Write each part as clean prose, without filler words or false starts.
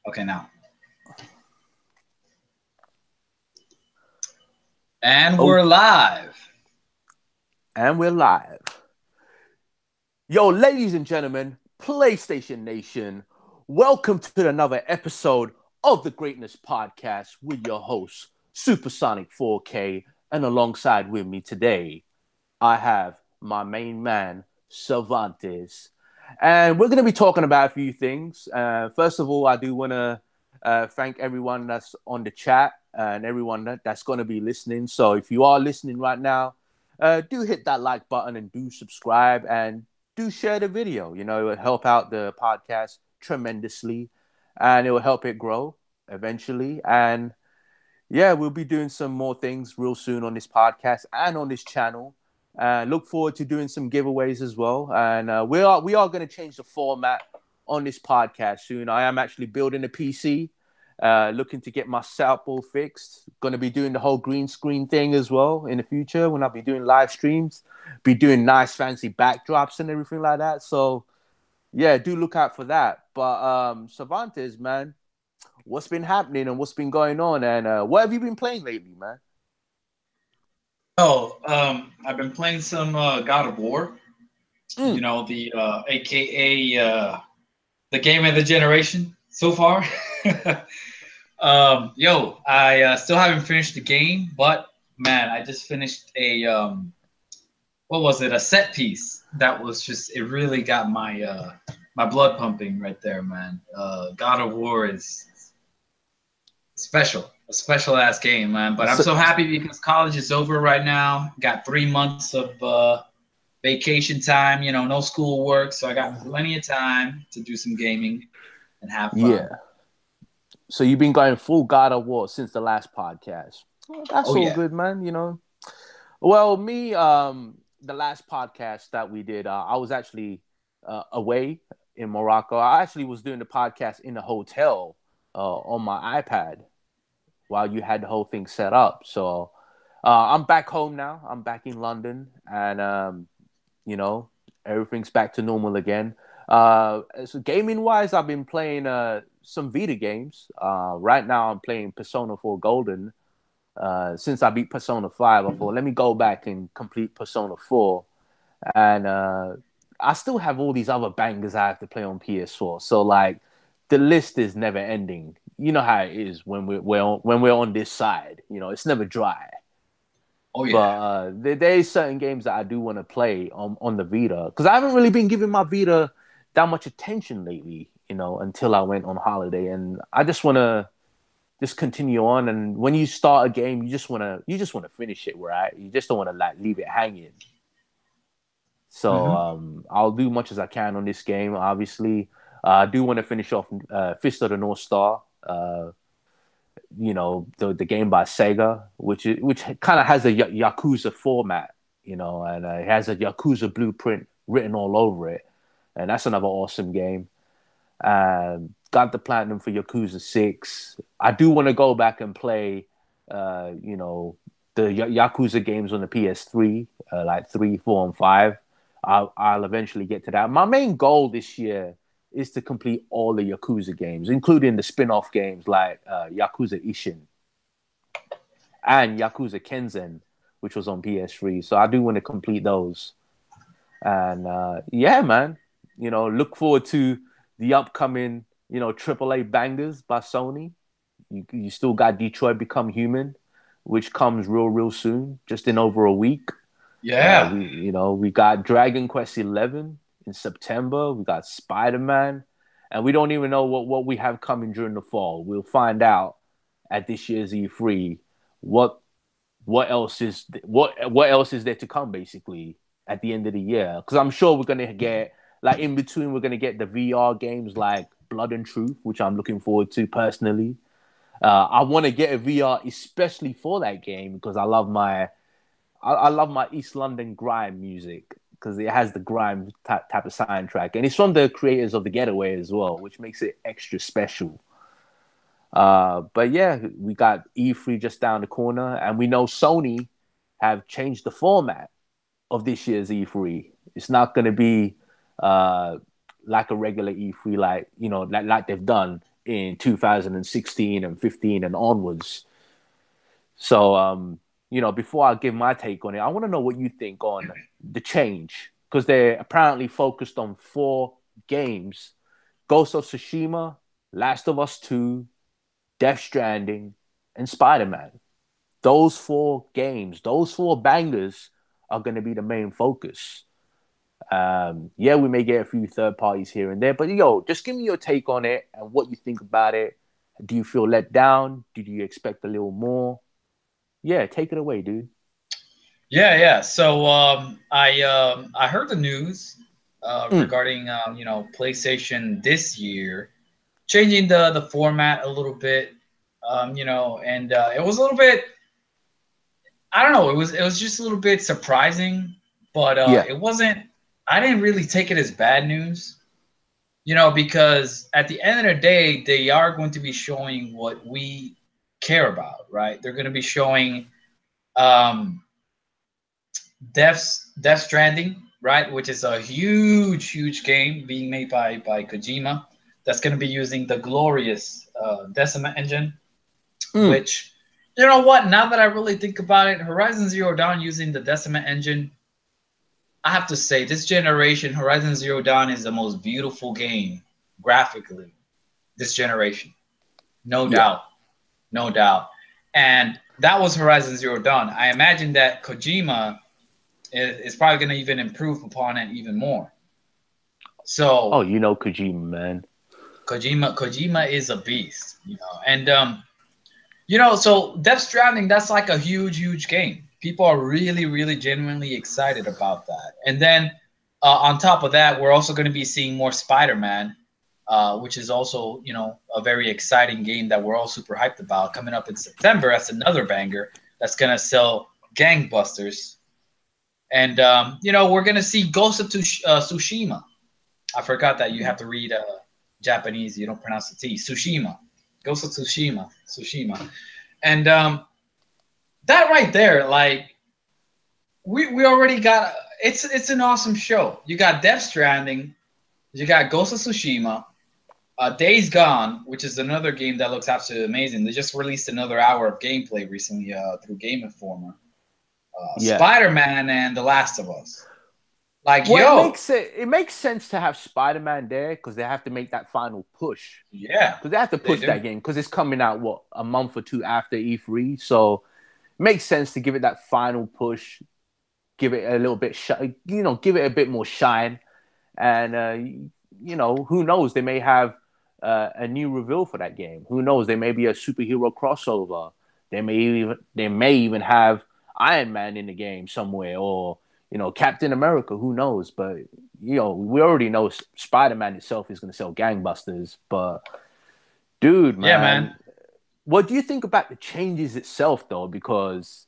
Okay, now. And Oh, we're live. and we're live. Yo, ladies and gentlemen, PlayStation Nation, welcome to another episode of the Greatness Podcast with your host, Supersonic 4K, and alongside with me today, I have my main man, Cervantes. And we're going to be talking about a few things. First of all, I do want to thank everyone that's on the chat and everyone that's going to be listening. So if you are listening right now, do hit that like button and do subscribe and do share the video. You know, it will help out the podcast tremendously and it will help it grow eventually. And yeah, we'll be doing some more things real soon on this podcast and on this channel. Look forward to doing some giveaways as well. And we are going to change the format on this podcast soon. I am actually building a PC, looking to get my setup all fixed. Going to be doing the whole green screen thing as well in the future when I'll be doing live streams, be doing nice fancy backdrops and everything like that. So yeah, do look out for that. But Cervantes, man, what's been happening and what's been going on, and what have you been playing lately, man? Oh, I've been playing some God of War. Mm. The AKA the game of the generation so far. I still haven't finished the game, but man, I just finished a what was it? A set piece that was just it really got my blood pumping right there, man. God of War is special, a special ass game, man. But I'm So, so happy because college is over right now. Got 3 months of vacation time. No school work, so I got plenty of time to do some gaming and have fun. yeah. So you've been going full God of War since the last podcast. Well, that's Oh all yeah. good, man. You know. Well, me, the last podcast that we did, I was actually away in Morocco. I actually was doing the podcast in the hotel on my iPad while you had the whole thing set up. So I'm back home now. I'm back in London, and you know, everything's back to normal again. So gaming wise, I've been playing some Vita games. Right now, I'm playing Persona 4 Golden. Since I beat Persona 5, I thought, let me go back and complete Persona 4. And I still have all these other bangers I have to play on PS4. So, like, the list is never ending. You know how it is when we're on this side. You know, it's never dry. Oh But yeah. there is certain games that I do want to play on the Vita because I haven't really been giving my Vita that much attention lately. You know, until I went on holiday, and I just want to just continue on. And when you start a game, you just want to finish it, right? You just don't want to like leave it hanging. So Mm-hmm. I'll do much as I can on this game. Obviously, I do want to finish off Fist of the North Star. The game by Sega, which kind of has a Yakuza format, and it has a Yakuza blueprint written all over it, and that's another awesome game. Got the platinum for Yakuza 6. I do want to go back and play, the Yakuza games on the PS3, like 3, 4, and 5. I'll eventually get to that. My main goal this year is to complete all the Yakuza games, including the spin-off games like Yakuza Ishin and Yakuza Kenzen, which was on PS3. So I do want to complete those. And yeah, man, look forward to the upcoming, AAA bangers by Sony. You still got Detroit Become Human, which comes real soon, just in over a week. Yeah. We got Dragon Quest 11 in September. We got Spider Man, and we don't even know what we have coming during the fall. We'll find out at this year's E3 what what else is there to come basically at the end of the year, because I'm sure we're gonna get, like, in between, we're gonna get the VR games like Blood and Truth, which I'm looking forward to personally. I want to get a VR especially for that game because I love my East London grime music because it has the grime type of soundtrack, and it's from the creators of The Getaway as well, which makes it extra special. But yeah, we got E3 just down the corner, and we know Sony have changed the format of this year's E3. It's not going to be uh, like a regular E3, like like they've done. in 2016 and 15 and onwards. So, before I give my take on it, I want to know what you think on the change, because they're apparently focused on 4 games: Ghost of Tsushima, Last of Us 2, Death Stranding, and Spider-Man. Those 4 games, those 4 bangers are going to be the main focus. Yeah, we may get a few third parties here and there, but just give me your take on it and what you think about it. Do you feel let down? Did you expect a little more? Yeah, take it away, dude. Yeah. So I heard the news Mm, regarding PlayStation this year changing the format a little bit. And it was a little bit. I don't know. It was just a little bit surprising, but yeah, it wasn't. I didn't really take it as bad news. Because at the end of the day, they are going to be showing what we care about, right? They're going to be showing um, Death Stranding, right, which is a huge game being made by Kojima. That's going to be using the glorious Decima engine, mm, which you know what? Now that I really think about it, Horizon Zero Dawn using the Decima engine, I have to say this generation, Horizon Zero Dawn is the most beautiful game graphically this generation. No yeah. doubt. No doubt. And that was Horizon Zero Dawn. I imagine that Kojima is probably going to even improve upon it even more. Oh, So Kojima, man. Kojima is a beast, and so Death Stranding, that's like a huge game. People are really genuinely excited about that. And then on top of that, we're also going to be seeing more Spider-Man, which is also a very exciting game that we're all super hyped about coming up in September. That's another banger that's going to sell gangbusters. And we're going to see Ghost of Tsushima. I forgot that you have to read Japanese. You don't pronounce the T. Tsushima. Ghost of Tsushima. And that right there, like we already got. It's an awesome show. You got Death Stranding. You got Ghost of Tsushima. Days Gone, which is another game that looks absolutely amazing. They just released another hour of gameplay recently through Game Informer. Yeah. Spider-Man and The Last of Us. Like, Well, yo, it makes sense to have Spider-Man there because they have to make that final push. yeah, Because they have to they push do. that game because it's coming out a month or two after E3, so it makes sense to give it that final push, give it a little bit, give it a bit more shine, and who knows? They may have a new reveal for that game. Who knows? There may be a superhero crossover. They may even have Iron Man in the game somewhere, or Captain America. Who knows? But we already know Spider Man itself is going to sell gangbusters. But dude, Yeah, man. man, what do you think about the changes itself, though? Because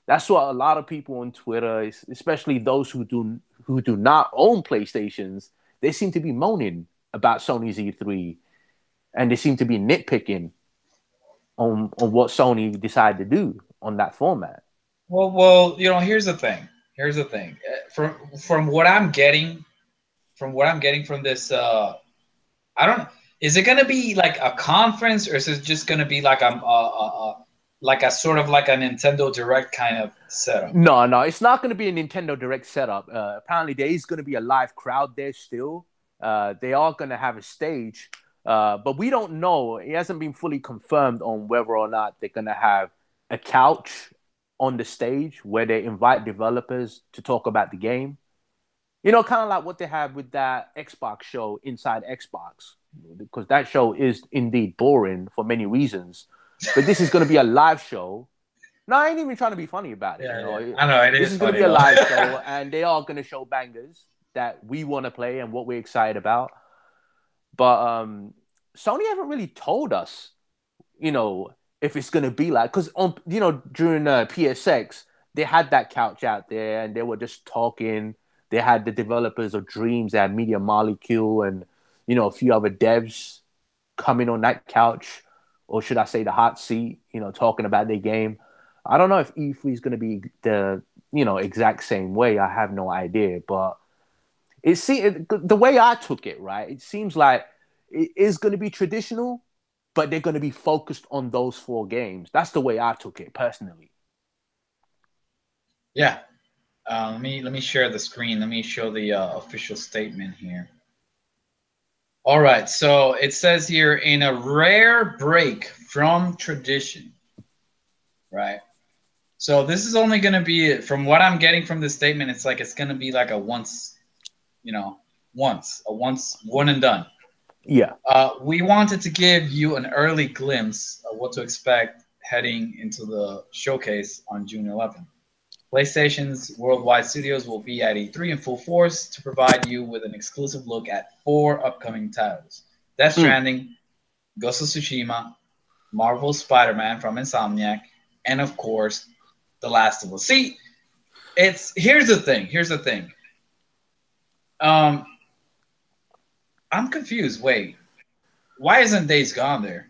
that's what a lot of people on Twitter, especially those who do not own PlayStations, they seem to be moaning about Sony's E3, and they seem to be nitpicking on what Sony decided to do on that format. Well, here's the thing. Here's the thing. From what I'm getting, from this, I don't. Is it gonna be like a conference, or is it just gonna be like like a sort of like a Nintendo Direct kind of setup? No, no, it's not going to be a Nintendo Direct setup. Apparently, there is going to be a live crowd there still. They are going to have a stage, but we don't know. It hasn't been fully confirmed on whether or not they're going to have a couch on the stage where they invite developers to talk about the game. Kind of like what they have with that Xbox show inside Xbox, because that show is indeed boring for many reasons. But this is going to be a live show. No, I ain't even trying to be funny about it. Yeah. I know it This is is going to funny be a though. live show, and they are going to show bangers that we want to play and what we're excited about. But Sony haven't really told us, you know, if it's going to be like, because during PSX they had that couch out there and they were just talking. They had the developers of Dreams, they had Media Molecule, and a few other devs coming on that couch, or should I say the hot seat, talking about their game. I don't know if E3 is going to be the exact same way. I have no idea, but the way I took it, right? It seems like it is going to be traditional, but they're going to be focused on those 4 games. That's the way I took it personally. Yeah. Let me share the screen. Let me show the official statement here. All right. So it says here, in a rare break from tradition, right? So this is only going to be, from what I'm getting from this statement, it's like it's going to be like a once, one and done. Yeah. We wanted to give you an early glimpse of what to expect heading into the showcase on June 11th. PlayStation's worldwide studios will be at E3 in full force to provide you with an exclusive look at 4 upcoming titles: Death Stranding, Ghost of Tsushima, Marvel's Spider-Man from Insomniac, and of course, The Last of Us. See, here's the thing. I'm confused. Wait, why isn't Days Gone there?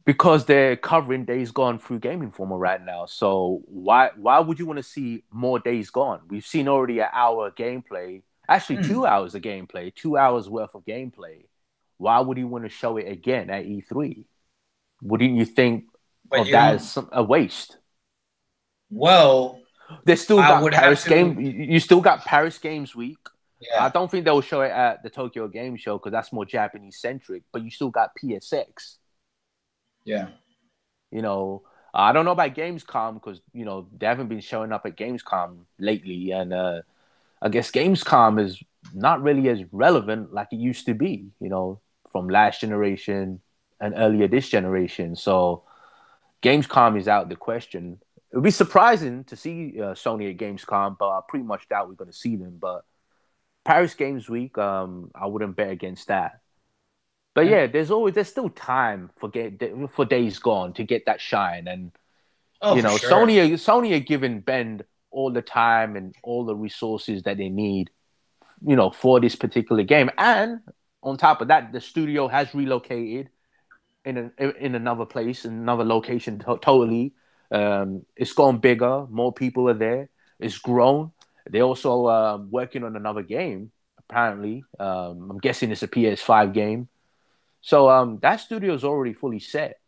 Because they're covering Days Gone through Game Informer right now. So why would you want to see more Days Gone? We've seen already an hour of gameplay. Actually, 2 hours of gameplay, 2 hours worth of gameplay. Why would you want to show it again at E3? Wouldn't you think of that as a waste? Well, they still got Paris Game. You still got Paris Games Week. Yeah. I don't think they'll show it at the Tokyo Game Show because that's more Japanese centric. But you still got PSX. Yeah. I don't know about Gamescom because they haven't been showing up at Gamescom lately, and I guess Gamescom is not really as relevant like it used to be. From last generation and earlier this generation. So Gamescom is out of the question. It would be surprising to see Sony at Gamescom, but I pretty much doubt we're going to see them. But Paris Games Week, I wouldn't bet against that. But yeah, there's still time for Days Gone to get that shine, and for sure. Sony are giving Bend all the time and all the resources that they need, for this particular game. And on top of that, the studio has relocated in another place, in another location totally. It's gone bigger. More people are there. It's grown. They're also working on another game, apparently. I'm guessing it's a PS5 game. So that studio is already fully set.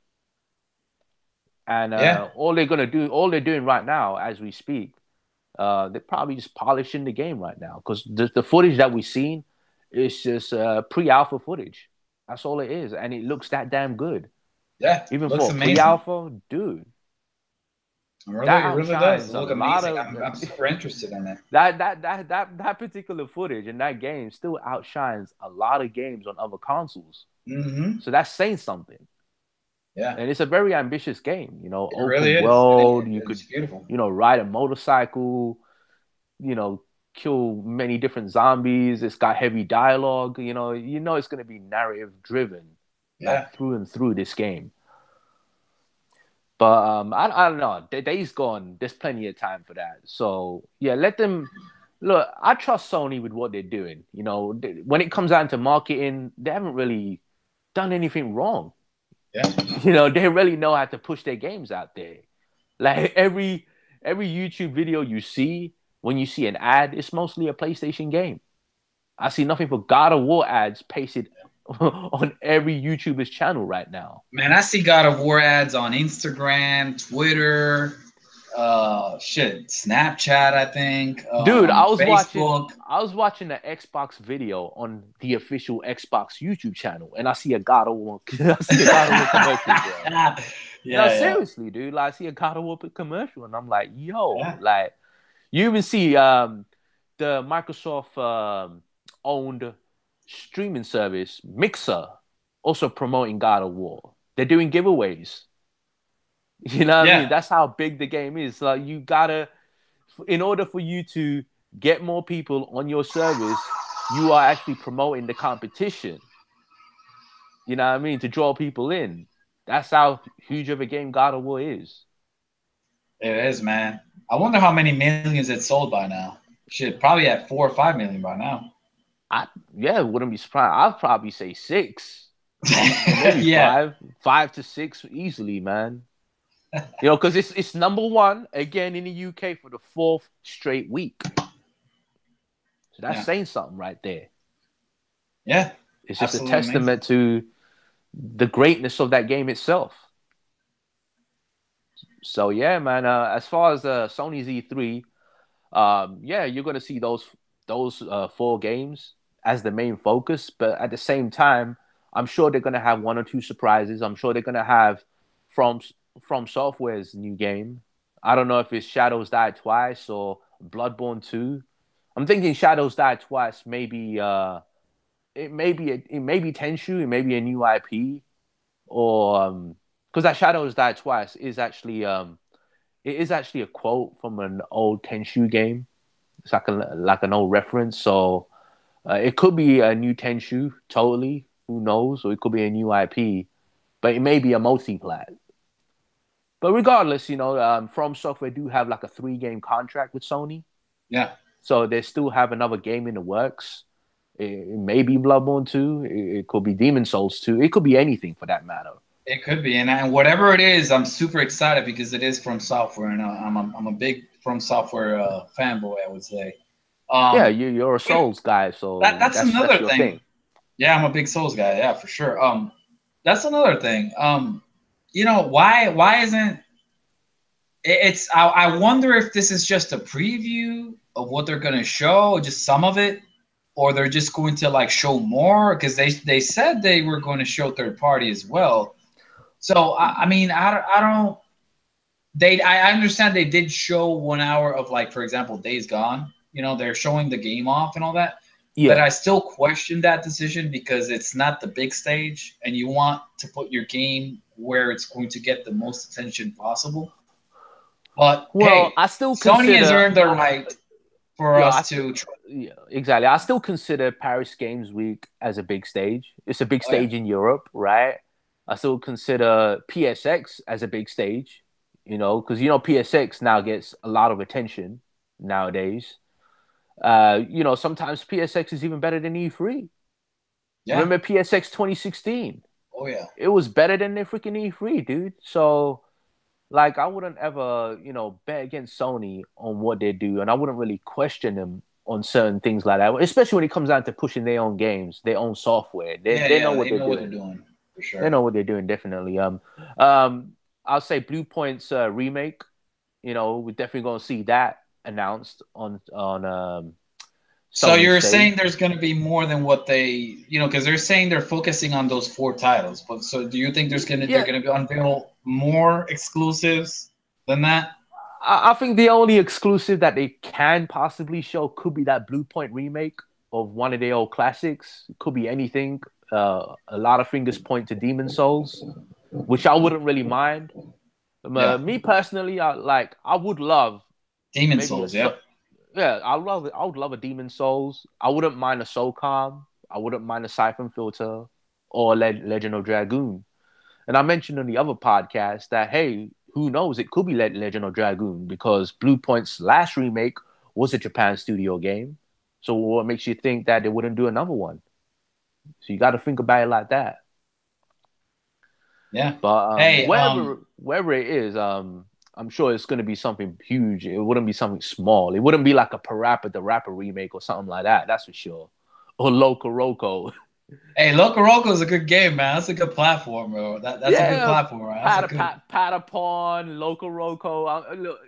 And all they're doing right now, as we speak, they're probably just polishing the game right now. Because the footage that we've seen is just pre-alpha footage. That's all it is. And it looks that damn good. Yeah, even for pre-alpha, dude. It really does look amazing. I'm super interested in it. That particular footage in that game still outshines a lot of games on other consoles. Mm-hmm. So that's saying something. Yeah. And it's a very ambitious game. Open really world. It's beautiful. Ride a motorcycle. Kill many different zombies. It's got heavy dialogue. It's going to be narrative driven. Yeah. Through and through this game. But I don't know. Days Gone, there's plenty of time for that. So yeah, let them look. I trust Sony with what they're doing. When it comes down to marketing, they haven't really done anything wrong. Yeah. They really know how to push their games out there. Like every YouTube video you see, when you see an ad, it's mostly a PlayStation game. I see nothing but God of War ads pasted on every YouTuber's channel right now. Man, I see God of War ads on Instagram, Twitter, Snapchat, I think. Dude, I was Facebook. watching the Xbox video on the official Xbox YouTube channel, and I see a God of War commercial, bro. Seriously, dude. Like, I see a God of War commercial, and I'm like, yo, like, you even see the Microsoft owned streaming service Mixer also promoting God of War. They're doing giveaways. You know what I mean? That's how big the game is. Like, you gotta, in order for you to get more people on your service, you are actually promoting the competition. You know what I mean? To draw people in. That's how huge of a game God of War is. It is, man. I wonder how many millions it's sold by now. Shit, probably at 4 or 5 million by now. Wouldn't be surprised. I'd probably say 6. Maybe 5 to 6 easily, man. Because it's number 1 again in the UK for the 4th straight week. So that's saying something right there. Yeah, it's just a testament to the greatness of that game itself. So yeah, man. As far as Sony's E3, yeah, you're gonna see those 4 games as the main focus, but at the same time, I'm sure they're gonna have one or two surprises. I'm sure they're gonna have from from Software's new game. I don't know if it's Shadows Die Twice or Bloodborne 2. I'm thinking Shadows Die Twice. Maybe it may be Tenshu. It may be a new IP, or because that Shadows Die Twice is actually it is actually a quote from an old Tenshu game. It's like an old reference. So it could be a new Tenshu, totally. Who knows? Or it could be a new IP, but it may be a multi-plat. But regardless, From Software do have like a 3-game contract with Sony, Yeah. so they still have another game in the works. It may be Bloodborne 2. It could be Demon Souls 2. It could be anything for that matter. It could be, and whatever it is, I'm super excited because it is From Software, and I'm a big From Software fanboy, I would say. Yeah, you're a Souls guy, so that's that's another your thing. thing. Yeah, I'm a big Souls guy. Yeah, for sure. That's another thing. Why isn't it's I wonder if this is just a preview of what they're gonna show, just some of it, or they're just going to like show more because they said they were going to show third party as well. So I mean I don't I understand they did show 1 hour of, like, for example, Days Gone. They're showing the game off and all that. But Yeah. I still question that decision because it's not the big stage, and you want to put your game where it's going to get the most attention possible. But Well, hey, I still Sony has consider, earned the right for yeah, us to. yeah, exactly. I still consider Paris Games Week as a big stage. It's a big Oh yeah, stage in Europe, right? I still consider PSX as a big stage, because PSX now gets a lot of attention nowadays. Sometimes PSX is even better than E3. yeah. Remember PSX 2016? Oh yeah, It was better than the freaking E3, dude. So, like, I wouldn't ever, bet against Sony on what they do, and I wouldn't really question them on certain things like that, especially when it comes down to pushing their own games, their own software. They yeah, they know yeah. what They they're know what they're doing. doing for They sure. know what they're doing, definitely. Um, I'll say Blue Point's remake. We're definitely gonna see that announced on So Sony you're stage. saying there's going to be more than what because they're saying they're focusing on those 4 titles. But so do you think they're Yeah, going to unveil more exclusives than that? I think the only exclusive that they can possibly show could be that Blue Point remake of one of their old classics. It could be anything. A lot of fingers point to Demon Souls, which I wouldn't really mind. Yeah, Me personally, I would love Demon maybe Souls. Yeah, yeah, I love it. I would love a Demon Souls. I wouldn't mind a Soulcom. I wouldn't mind a Siphon Filter or Legend of Dragoon. And I mentioned on the other podcast that, hey, who knows? It could be Legend of Dragoon because Blue Point's last remake was a Japan studio game. So what makes you think that they wouldn't do another one? So you got to think about it like that. yeah. But Hey, wherever it is, I'm sure it's going to be something huge. It wouldn't be something small. It wouldn't be like a Parappa the Rapper remake or something like that. That's for sure. Or Loco Roco. hey, Loco Roco is a good game, man. That's a good platform, bro. That's a good Yeah, platform, right? That's a good. Patapon, Local Roco. Look,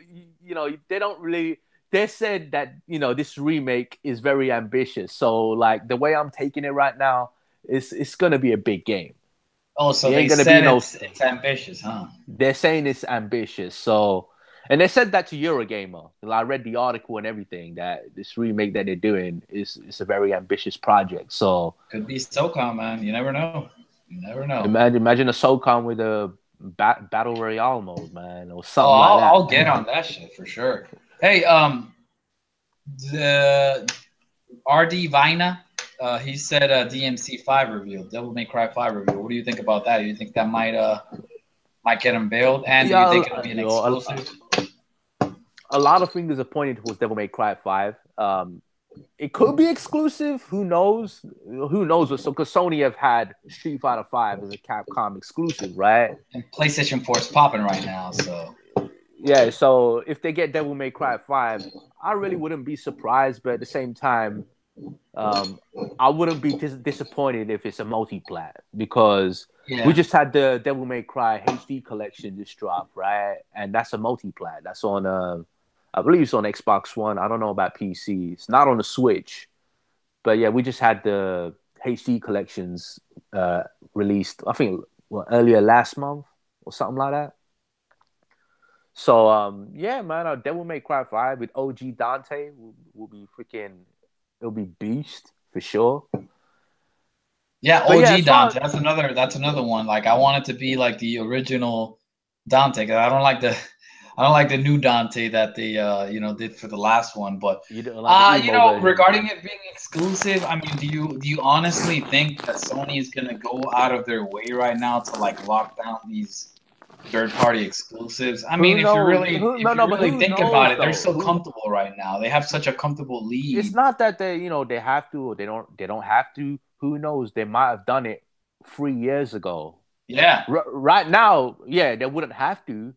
they don't really. They said that this remake is very ambitious. So like the way I'm taking it right now, it's gonna be a big game. Oh, so It they ain't gonna be said no. it's ambitious, huh? They're saying it's ambitious. So, and they said that to Eurogamer. I read the article and everything that this remake that they're doing is a very ambitious project. So Could be SOCOM, man. You never know. You never know. imagine a SOCOM with a battle royale mode, man, or Oh, something like I'll that. get on that shit for sure. Hey, the RD Vina, he said DMC5 revealed, Devil May Cry 5 reveal. What do you think about that? Do you think that might get unveiled? And do you think it'll Yeah, be an exclusive? a lot of fingers are pointing towards Devil May Cry 5. It could be exclusive. Who knows? Who knows? So, because Sony have had Street Fighter 5 as a Capcom exclusive, right? And PlayStation 4 is popping right now, so Yeah. So if they get Devil May Cry 5, I really wouldn't be surprised. But at the same time, Um, I wouldn't be disappointed if it's a multi-plat because we Yeah. just had the Devil May Cry HD collection just drop, right? And that's a multi-plat. That's on I believe it's on Xbox One. I don't know about PC. It's not on the Switch. But yeah, we just had the HD collections uh, released. I think earlier last month or something like that. So yeah, man, Devil May Cry 5 with OG Dante will be freaking. It'll be beast for sure. Yeah, But yeah, OG as far Dante. That's another one. Like I want it to be like the original Dante. 'Cause I don't like the new Dante that they did for the last one. But you don't like the emo version, regarding it being exclusive, I mean, do you honestly think that Sony is gonna go out of their way right now to like lock down these third party exclusives? I who mean, if you knows? really Who if no you no, but really who think about knows it, they're though? so Who comfortable right now. They have such a comfortable it's lead. not that they have to or they don't have to. Who knows? They might have done it 3 years ago. Yeah, Right now, yeah, they wouldn't have to,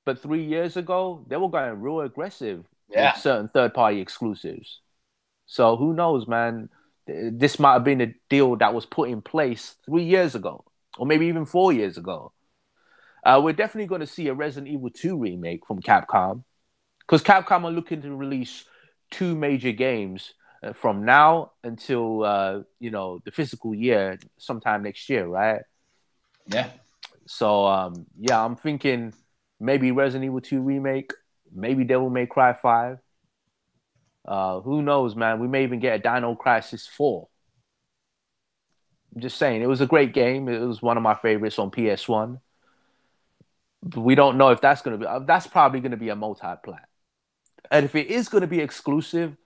but 3 years ago, they were going real aggressive with yeah. certain third party exclusives. So who knows, man? This might have been a deal that was put in place 3 years ago, or maybe even 4 years ago. We're definitely going to see a Resident Evil 2 remake from Capcom because Capcom are looking to release two major games from now until the physical year, sometime next year, right? Yeah. So yeah, I'm thinking maybe Resident Evil 2 remake, maybe Devil May Cry 5. Who knows, man? We may even get a Dino Crisis 4. I'm just saying, it was a great game. It was one of my favorites on PS1. But we don't know if that's gonna be. That's probably gonna be a multi-plat. And if it is gonna be exclusive,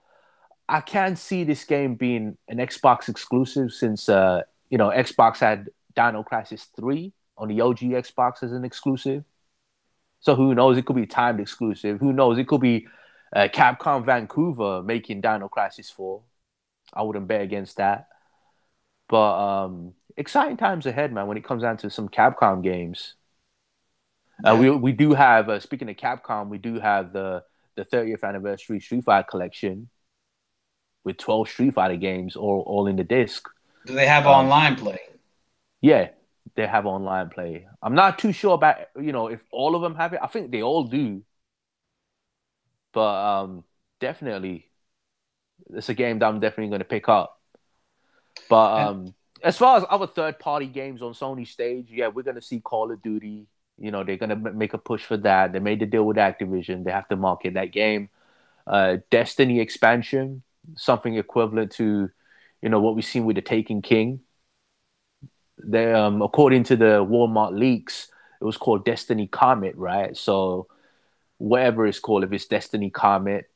I can see this game being an Xbox exclusive since Xbox had Dino Crisis 3 on the OG Xbox as an exclusive. So who knows? It could be timed exclusive. Who knows? It could be Capcom Vancouver making Dino Crisis 4. I wouldn't bet against that. But exciting times ahead, man, when it comes down to some Capcom games. Yeah. We do have, speaking of Capcom, we do have the 30th anniversary Street Fighter collection with 12 Street Fighter games all in the disc. Do they have Um, online play? yeah, they have online play. I'm not too sure about if all of them have it. I think they all do, but definitely it's a game that I'm definitely going to pick up. But And as far as other third party games on Sony stage, yeah, we're going to see Call of Duty. They're going to make a push for that. They made the deal with Activision. They have to market that game. Destiny expansion, something equivalent to what we've seen with the Taken King. They according to the Walmart leaks, it was called Destiny Comet, right? So whatever it's called, if it's Destiny Comet,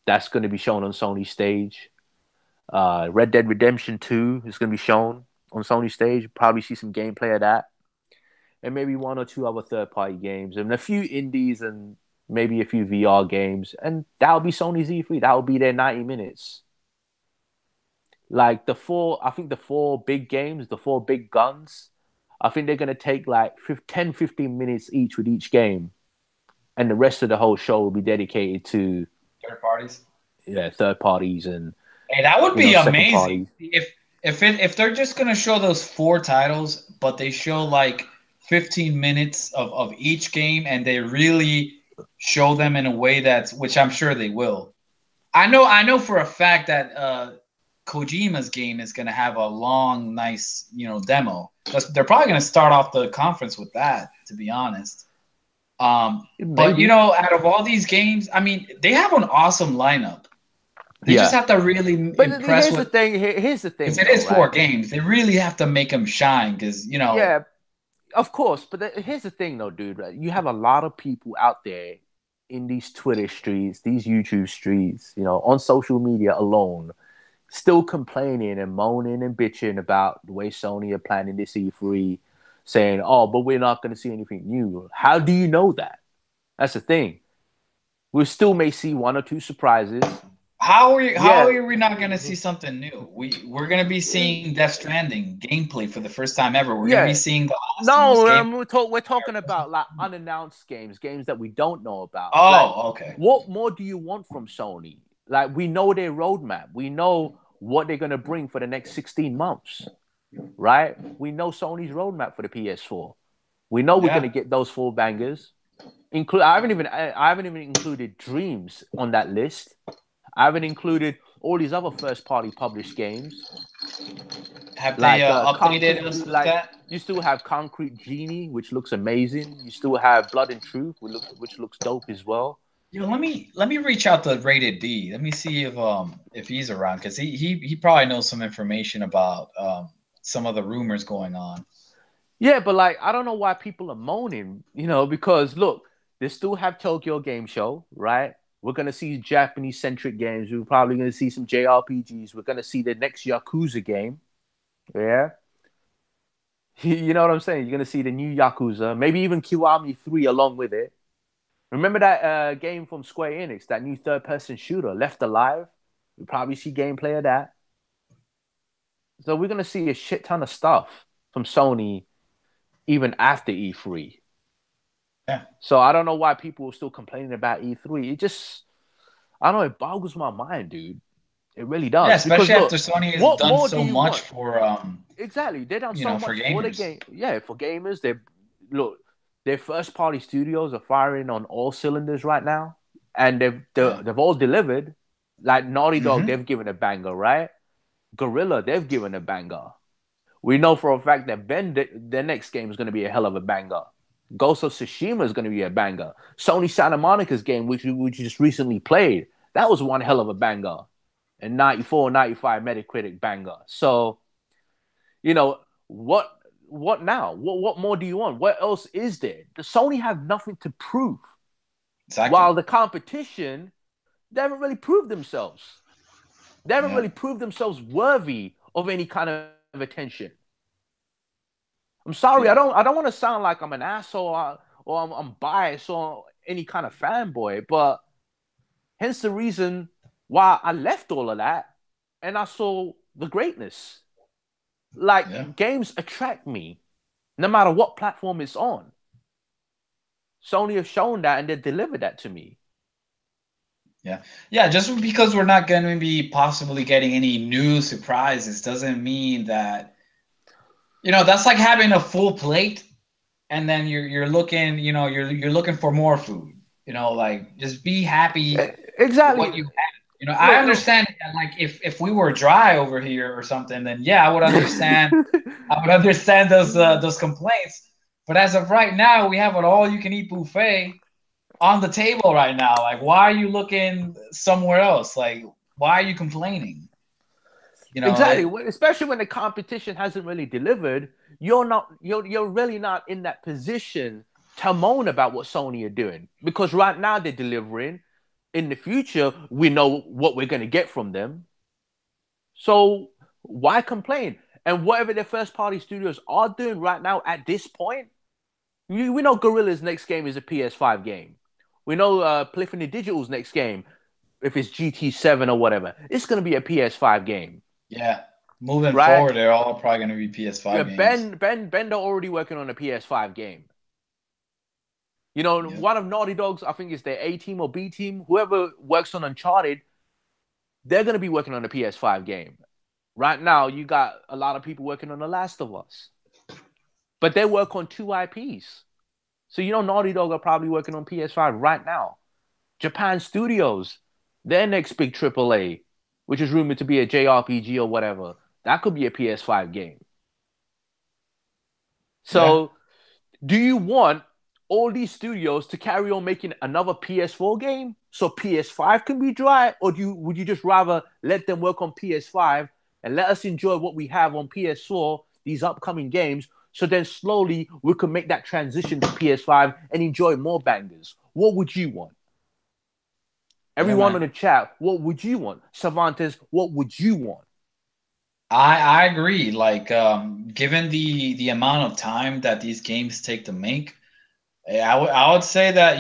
that's going to be shown on Sony stage. Red Dead Redemption 2 is going to be shown on Sony stage. Probably see some gameplay of that. And maybe one or two other third party games and a few indies and maybe a few VR games. And that'll be Sony's E3. That'll be their 90 minutes. Like I think the four big games, the four big guns, I think they're going to take like 10, 15 minutes each with each game. And the rest of the whole show will be dedicated to third parties. third parties and, Hey, that would be second amazing. parties. If they're just gonna show those four titles, but they show like 15 minutes of each game, and they really show them in a way which I'm sure they will. I know for a fact that Kojima's game is gonna have a long, nice demo. They're probably gonna start off the conference with that, to be honest. But Maybe. out of all these games, I mean, they have an awesome lineup. They just Yeah. have to really But impress with, here's the because thing it though, is four right? games. They really have to make them shine because Yeah, of course. But here's the thing though, dude. Right? You have a lot of people out there in these Twitter streets, these YouTube streets, on social media alone, still complaining and moaning and bitching about the way Sony are planning this E3, saying, "Oh, but we're not going to see anything new." How do you know that? That's the thing. We still may see one or two surprises. how Yeah, are we not gonna see something new? We're gonna be seeing Death Stranding gameplay for the first time ever. We're gonna be yeah. seeing the Last of Us No, game. we're talking about like unannounced games that we don't know about. Like, Oh, okay. what more do you want from Sony? Like we know their roadmap. We know what they're gonna bring for the next 16 months, right? We know Sony's roadmap for the PS4. We know we're gonna Yeah. get those four bangers. I haven't even included Dreams on that list. I haven't included all these other first party published games Have they like updated us with like that? you still have Concrete Genie, which looks amazing. You still have Blood and Truth, which looks dope as well. Yo, let me reach out to Rated D. Let me see if he's around because he probably knows some information about some of the rumors going on. Yeah, but like I don't know why people are moaning, because look, they still have Tokyo Game Show, right? We're gonna see Japanese centric games. We're probably gonna see some JRPGs. We're gonna see the next Yakuza game. Yeah. You know what I'm saying? You're gonna see the new Yakuza, maybe even Kiwami 3 along with it. Remember that game from Square Enix, that new third-person shooter, Left Alive? We'll probably see gameplay of that. So we're gonna see a shit ton of stuff from Sony even after E3. Yeah. So I don't know why people are still complaining about E3. I don't know, it boggles my mind, dude. It really Yeah, does. Because especially after look, Sony has what done more do so you much want? for Exactly. They've done so for much for the gamers. game. Yeah, for gamers. Look, their first party studios are firing on all cylinders right now. And Yeah. they've all delivered. Like Naughty Dog, Mm-hmm. they've given a banger, right? Gorilla, they've given a banger. We know for a fact that their next game is going to be a hell of a banger. Ghost of Tsushima is going to be a banger. Sony Santa Monica's game, which we just recently played, that was one hell of a banger. And 94, 95 Metacritic banger. So, you know, what now? What more do you want? What else is there? The Sony have nothing to prove. Exactly. While the competition, they haven't really proved themselves. They haven't Yeah. really proved themselves worthy of any kind of attention. I'm sorry, I Yeah. don't want to sound like I'm an asshole or I'm biased or any kind of fanboy, but hence the reason why I left all of that and I saw the greatness. Yeah. Like games attract me, no matter what platform it's on. Sony have shown that and they delivered that to me. Yeah. Yeah. Just because we're not going to be possibly getting any new surprises doesn't mean that that's like having a full plate and then you're looking, you're looking for more food. Like just be happy with what Exactly. you have. I Look. understand that, like if we were dry over here or something, then yeah, I would understand. I would understand those complaints. But as of right now, we have an all-you-can-eat buffet on the table right now. Like, why are you looking somewhere else? Like, why are you complaining? Exactly. Especially when the competition hasn't really delivered, you're really not in that position to moan about what Sony are doing. Because right now they're delivering. In the future, we know what we're gonna get from them. So why complain? And whatever their first party studios are doing right now at this point, we know Gorilla's next game is a PS5 game. We know Polyphony Digital's next game, if it's GT7 or whatever, it's gonna be a PS5 game. Yeah, moving Right? forward, they're all probably going to be Yeah, PS5 games. Ben, they're already working on a PS5 game. Yeah, One of Naughty Dog's, I think it's their A team or B team, whoever works on Uncharted, they're gonna be working on a PS5 game. Right now, you got a lot of people working on The Last of Us, but they work on two IPs. So Naughty Dog are probably working on PS5 right now. Japan Studios, their next big AAA, which is rumored to be a JRPG or whatever, that could be a PS5 game. yeah. So do you want all these studios to carry on making another PS4 game so PS5 can be dry, or would you just rather let them work on PS5 and let us enjoy what we have on PS4, these upcoming games, so then slowly we can make that transition to PS5 and enjoy more bangers? What would you want? Yeah, Everyone on man. the chat, what would you want? Cervantes, what would you want? I agree. Like, given the amount of time that these games take to make, I would say that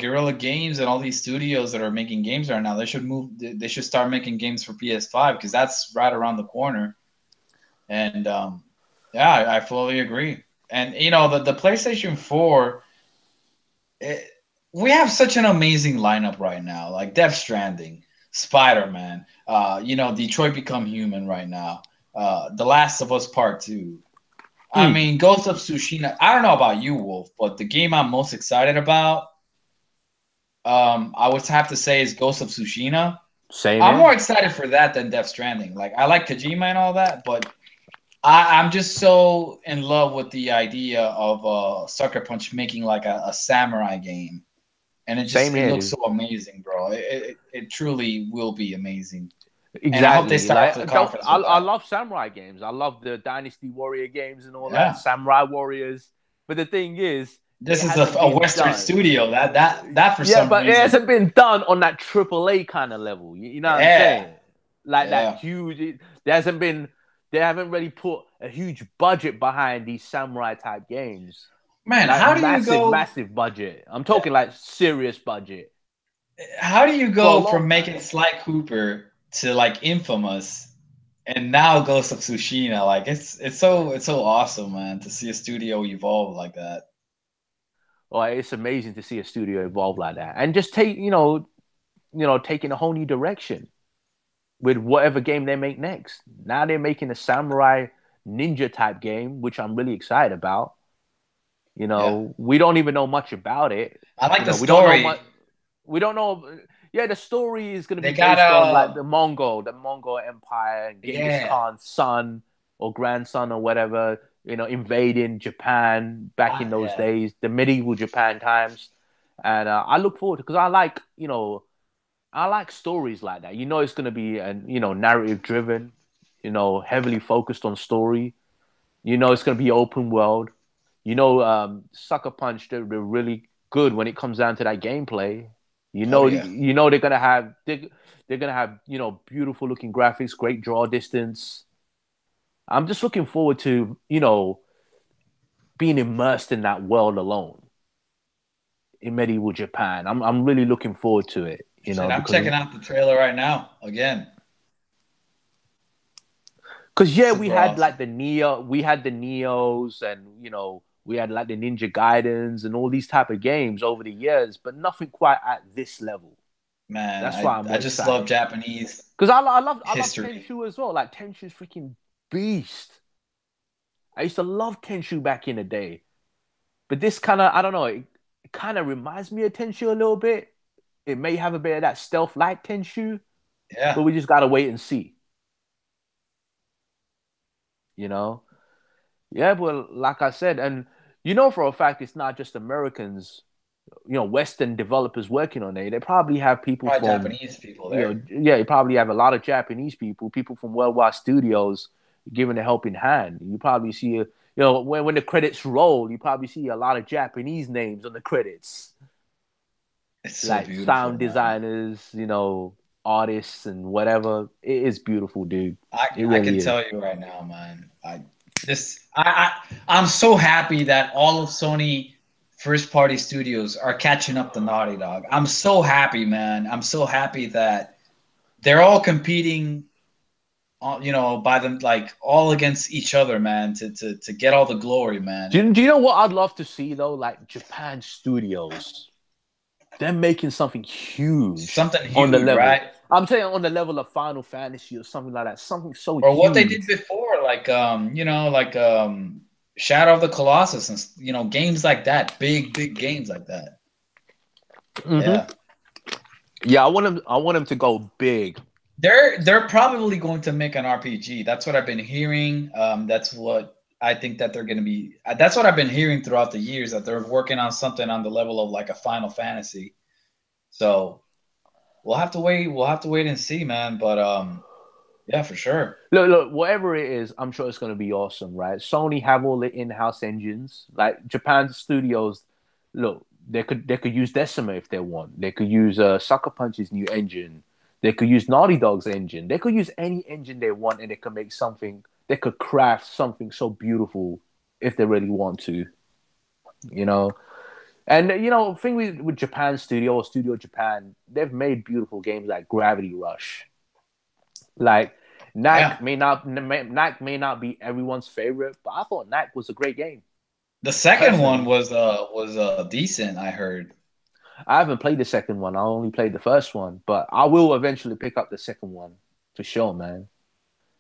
Guerrilla Games and all these studios that are making games right now, they should start making games for PS5 because that's right around the corner. And yeah, I fully agree. And the PlayStation 4, it, we have such an amazing lineup right now. Like Death Stranding, Spider-Man. Detroit Become Human right now. The Last of Us Part Two. I Mm, mean, Ghost of Tsushima. I don't know about you, Wolf, but the game I'm most excited about, I would have to say is Ghost of Tsushima. same I'm more here. excited for that than Death Stranding. Like I like Kojima and all that, but I'm just so in love with the idea of Sucker Punch making like a samurai game, and Same it here, looks dude. so amazing, bro. It truly will be amazing, and I hope they Exactly. start off the Like, don't conference with I that. love samurai games. I love the Dynasty Warrior games and all that, Yeah, Samurai Warriors. But the thing is, it this is hasn't a been Western done. studio that for Yeah, some but it reason. hasn't been done on that AAA kind of level. You know what I'm Yeah, saying? Like that yeah, huge. There hasn't been. They haven't really put a huge budget behind these samurai type games. man. Like massive budget. I'm talking like serious budget How do you for a go long from time. making Sly Cooper to like Infamous and now Ghost of Tsushima? Like it's so awesome, man, to see a studio evolve like that. Well, it's amazing to see a studio evolve like that and just take taking a whole new direction with whatever game they make next. Now they're making a samurai ninja type game, which I'm really excited about. Yeah, We don't even know much about it. I like the We don't know story. much. We don't know. Yeah, the story is going to They be got based on like the Mongol Empire and Genghis yeah, Khan's son or grandson or whatever. Invading Japan back in those yeah. days, the medieval Japan times. And I look forward to because I like stories like that. It's going to be narrative driven. Heavily focused on story. It's going to be open world. Sucker Punch, they're really good when it comes down to that gameplay. Oh yeah. They're gonna have beautiful looking graphics, great draw distance. I'm just looking forward to being immersed in that world alone in medieval Japan. I'm really looking forward to it. Shit, I'm Because checking out the trailer right now again. yeah, we Super had awesome, like we had the Neos, and we had like the Ninja Gaidens and all these type of games over the years, but nothing quite at this level. man. That's why I'm I more just love excited. Japanese Because I love history. Tenshu as well. Like Tenshu's freaking beast. I used to love Tenshu back in the day, but this kind of I don't know. It kind of reminds me of Tenshu a little bit. It may have a bit of that stealth like Tenshu, but Yeah, we just gotta wait and see. You know? Yeah, but like I said, and for a fact, it's not just Americans. Western developers working on it. They probably have people probably from Japanese people there. yeah, you probably have a lot of Japanese people from worldwide studios giving a helping hand. You probably see, when the credits roll, you probably see a lot of Japanese names on the credits, It's so like beautiful, sound man. designers, artists and whatever. It is beautiful, dude. It I can really is. tell you right now, man. I'm so happy that all of Sony first party studios are catching up to Naughty Dog. I'm so happy, man. I'm so happy that they're all competing, by them like all against each other, man. To get all the glory, man. Do you know what I'd love to see though? Like Japan studios. They're making something huge Something on the huge, level. right? I'm saying on the level of Final Fantasy or something like that. Something so Or what they did huge. before, like Shadow of the Colossus and games like that, big games like that. Hmm. Yeah. Yeah, I want him to go big. They're probably going to make an RPG. That's what I've been hearing. That's what I think that they're going to be. That's what I've been hearing throughout the years that they're working on something on the level of like a Final Fantasy. So we'll have to wait. We'll have to wait and see, man. But yeah, for sure. Look, whatever it is, I'm sure it's going to be awesome, right? Sony have all the in-house engines. Like Japan studios, look, they could use Decima if they want. They could use Sucker Punch's new engine. They could use Naughty Dog's engine. They could use any engine they want, and they could make something. They could craft something so beautiful if they really want to. You know, and thing with Japan Studio or Studio Japan, they've made beautiful games like Gravity Rush. Like Yeah. Knack may not be everyone's favorite, but I thought Knack was a great game The second one personally. was decent, I heard. I haven't played the second one. I only played the first one, but I will eventually pick up the second one for sure, man.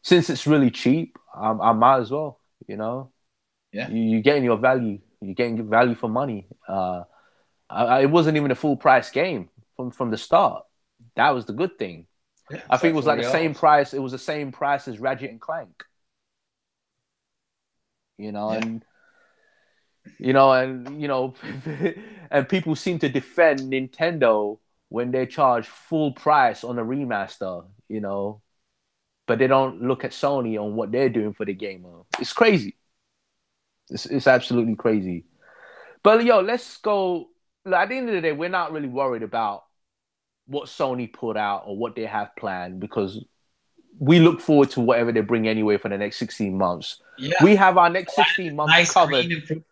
Since it's really cheap, I might as well. You know, Yeah, you're getting your value. You're getting value for money. It wasn't even a full price game from the start. That was the good thing. yeah, I it's think like it was like the same $40. price. It was the same price as Ratchet and Clank. You know, Yeah, and you know, and you know, and people seem to defend Nintendo when they charge full price on a remaster. You know, but they don't look at Sony on what they're doing for the gamer. It's crazy. It's absolutely crazy. But yo, let's go. At the end of the day, we're not really worried about what Sony put out or what they have planned because we look forward to whatever they bring anyway for the next 16 months. yeah. We have our next 16 months Nice covered. green improvement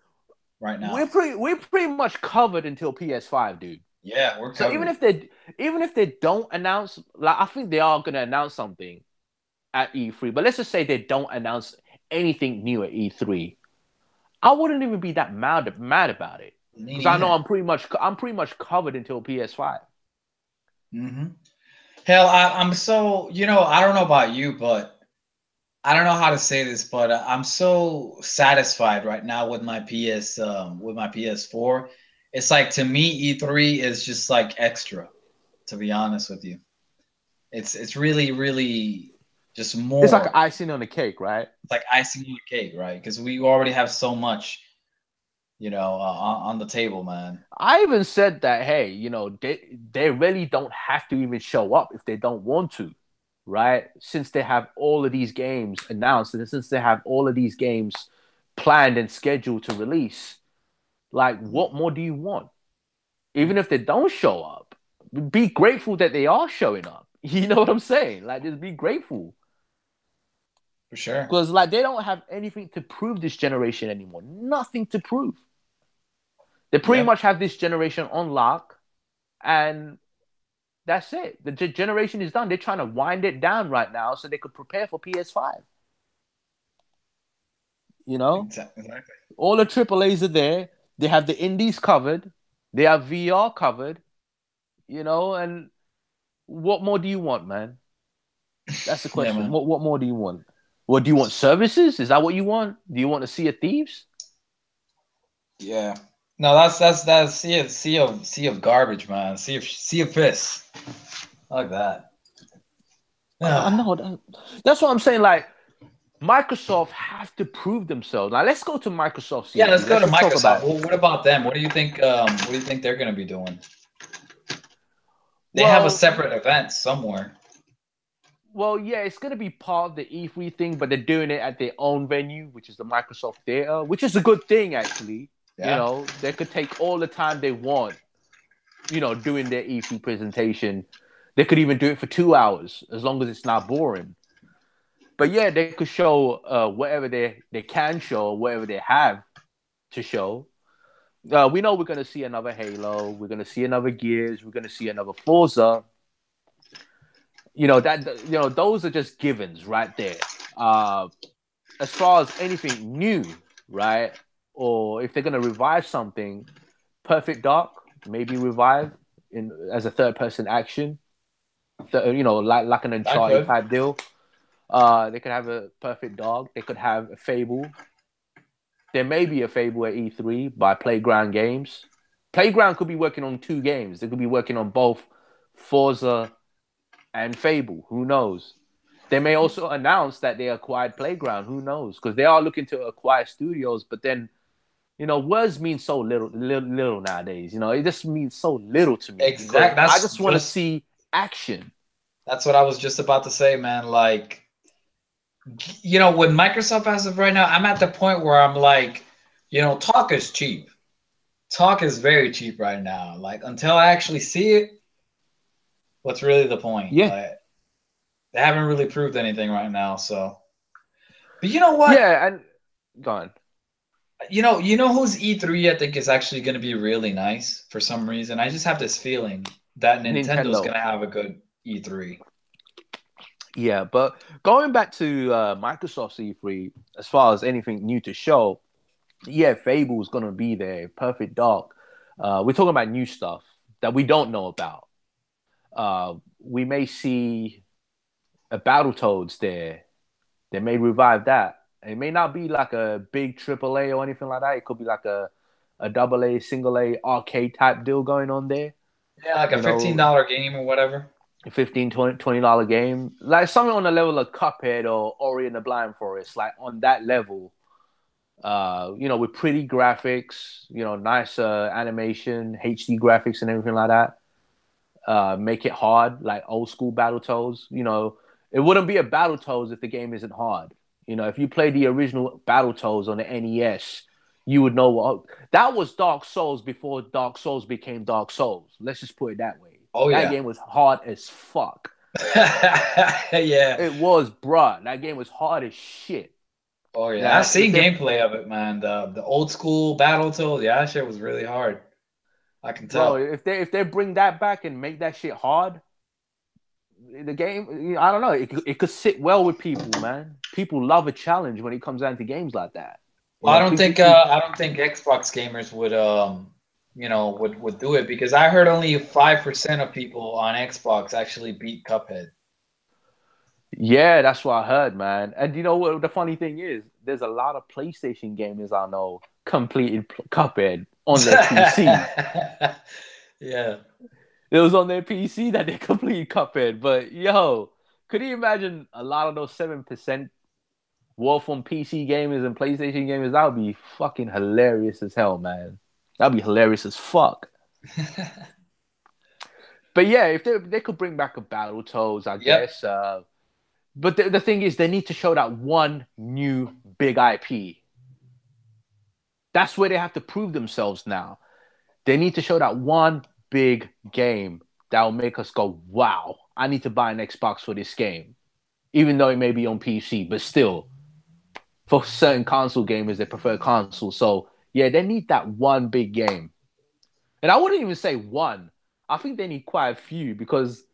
right now. We're pretty much covered until PS5, dude. Yeah, we're So covered. even if they don't announce, like I think they are gonna announce something at E3, but let's just say they don't announce anything new at E3. I wouldn't even be that mad about it Me because I know neither. I'm pretty much covered until PS5. Hmm. Hell, I'm so, I don't know about you, but I don't know how to say this, but I'm so satisfied right now with my with my PS4. It's like to me, E3 is just like extra, to be honest with you. It's really, really just It's like more. icing on the cake, right? It's like icing on the cake, right? Because we already have so much, on the table, man. I even said that, hey, they really don't have to even show up if they don't want to, right? Since they have all of these games announced and since they have all of these games planned and scheduled to release, like, what more do you want? Even if they don't show up, be grateful that they are showing up. You know what I'm saying? Like, just be grateful. For sure. Because, like, they don't have anything to prove this generation anymore. Nothing to prove. They pretty Yeah, much have this generation on lock, and that's it. The generation is done. They're trying to wind it down right now so they could prepare for PS5. You know, exactly. all the AAAs are there. They have the indies covered. They have VR covered. And what more do you want, man? That's the Yeah, question. man. What more do you want? What do you want? Services? Is that what you want? Do you want to see a thieves? Yeah. No, that's sea of garbage, man. Sea of piss. I like that. I Ah. know that's what I'm saying. Like Microsoft have to prove themselves. Now let's go to Microsoft Yeah, let's C3. go Let's to just talk Microsoft. about. Well, what about them? What do you think? What do you think they're going to be doing? They have a Well, separate event somewhere. yeah, it's gonna be part of the E3 thing, but they're doing it at their own venue, which is the Microsoft Theater, which is a good thing actually. Yeah, They could take all the time they want, doing their E3 presentation. They could even do it for 2 hours as long as it's not boring. But yeah, they could show whatever they can show, whatever they have to show. We know we're gonna see another Halo, we're gonna see another Gears, we're gonna see another Forza. Those are just givens right there. Uh, as far as anything new, right? Or if they're gonna revive something, Perfect Dark maybe revive in as a third person action. Like an I Uncharted could. type deal. They could have a Perfect Dog. They could have a Fable. There may be a Fable at E3 by Playground Games. Playground could be working on two games. They could be working on both Forza and Fable. Who knows? They may also announce that they acquired Playground. Who knows? Because they are looking to acquire studios, but then words mean so little nowadays. It just means so little to me because Exact. I just want to see action. That's what I was just about to say, man. Like, with Microsoft as of right now, I'm at the point where I'm like, talk is cheap. Talk is very cheap right now. Like, until I actually see it, what's really the point? Yeah, Like, they haven't really proved anything right now. So, but you know what? yeah, and go on. You know who's E3 I think is actually going to be really nice for some reason. I just have this feeling that Nintendo's Nintendo. going to have a good E3. Yeah, but going back to Microsoft C3, as far as anything new to show, yeah, Fable's gonna be there. Perfect Dark. We're talking about new stuff. that we don't know about. We may see a Battletoads there. They may revive that. It may not be like a big AAA or anything like that. It could be like a double A, single A arcade type deal going on there. Yeah, like a You know, $15 game or whatever. a $15 $20 game. Like something on the level of Cuphead or Ori and the Blind Forest, like on that level. With pretty graphics, nice animation, HD graphics and everything like that. Make it hard, like old school Battletoads. It wouldn't be a Battletoads if the game isn't hard. If you play the original Battletoads on the NES, you would know what that was. Dark Souls before Dark Souls became Dark Souls. Let's just put it that way. Oh That yeah. game was hard as fuck. Yeah. It was, bruh. That game was hard as shit. Oh yeah. I've Now, seen gameplay of it, man. The old school Battletoads, yeah, that shit was really hard. I can bro, tell. if they bring that back and make that shit hard, the game, I don't know, it could sit well with people, man. People love a challenge when it comes down to games like that. Well, I don't think Xbox gamers would would do it because I heard only 5% of people on Xbox actually beat Cuphead. Yeah, that's what I heard, man. And you know what? The funny thing is, there's a lot of PlayStation gamers I know completed Cuphead on their PC. Yeah. It was on their PC that they completed Cuphead. But yo, could you imagine a lot of those 7% War from PC gamers and PlayStation gamers? That would be fucking hilarious as hell, man. That'd be hilarious as fuck. But yeah, if they could bring back a Battletoads, I guess. But the thing is, they need to show that one new big IP. That's where they have to prove themselves now. They need to show that one big game that will make us go, wow, I need to buy an Xbox for this game. Even though it may be on PC, but still, for certain console gamers, they prefer console. So, yeah, they need that one big game. And I wouldn't even say one. I think they need quite a few because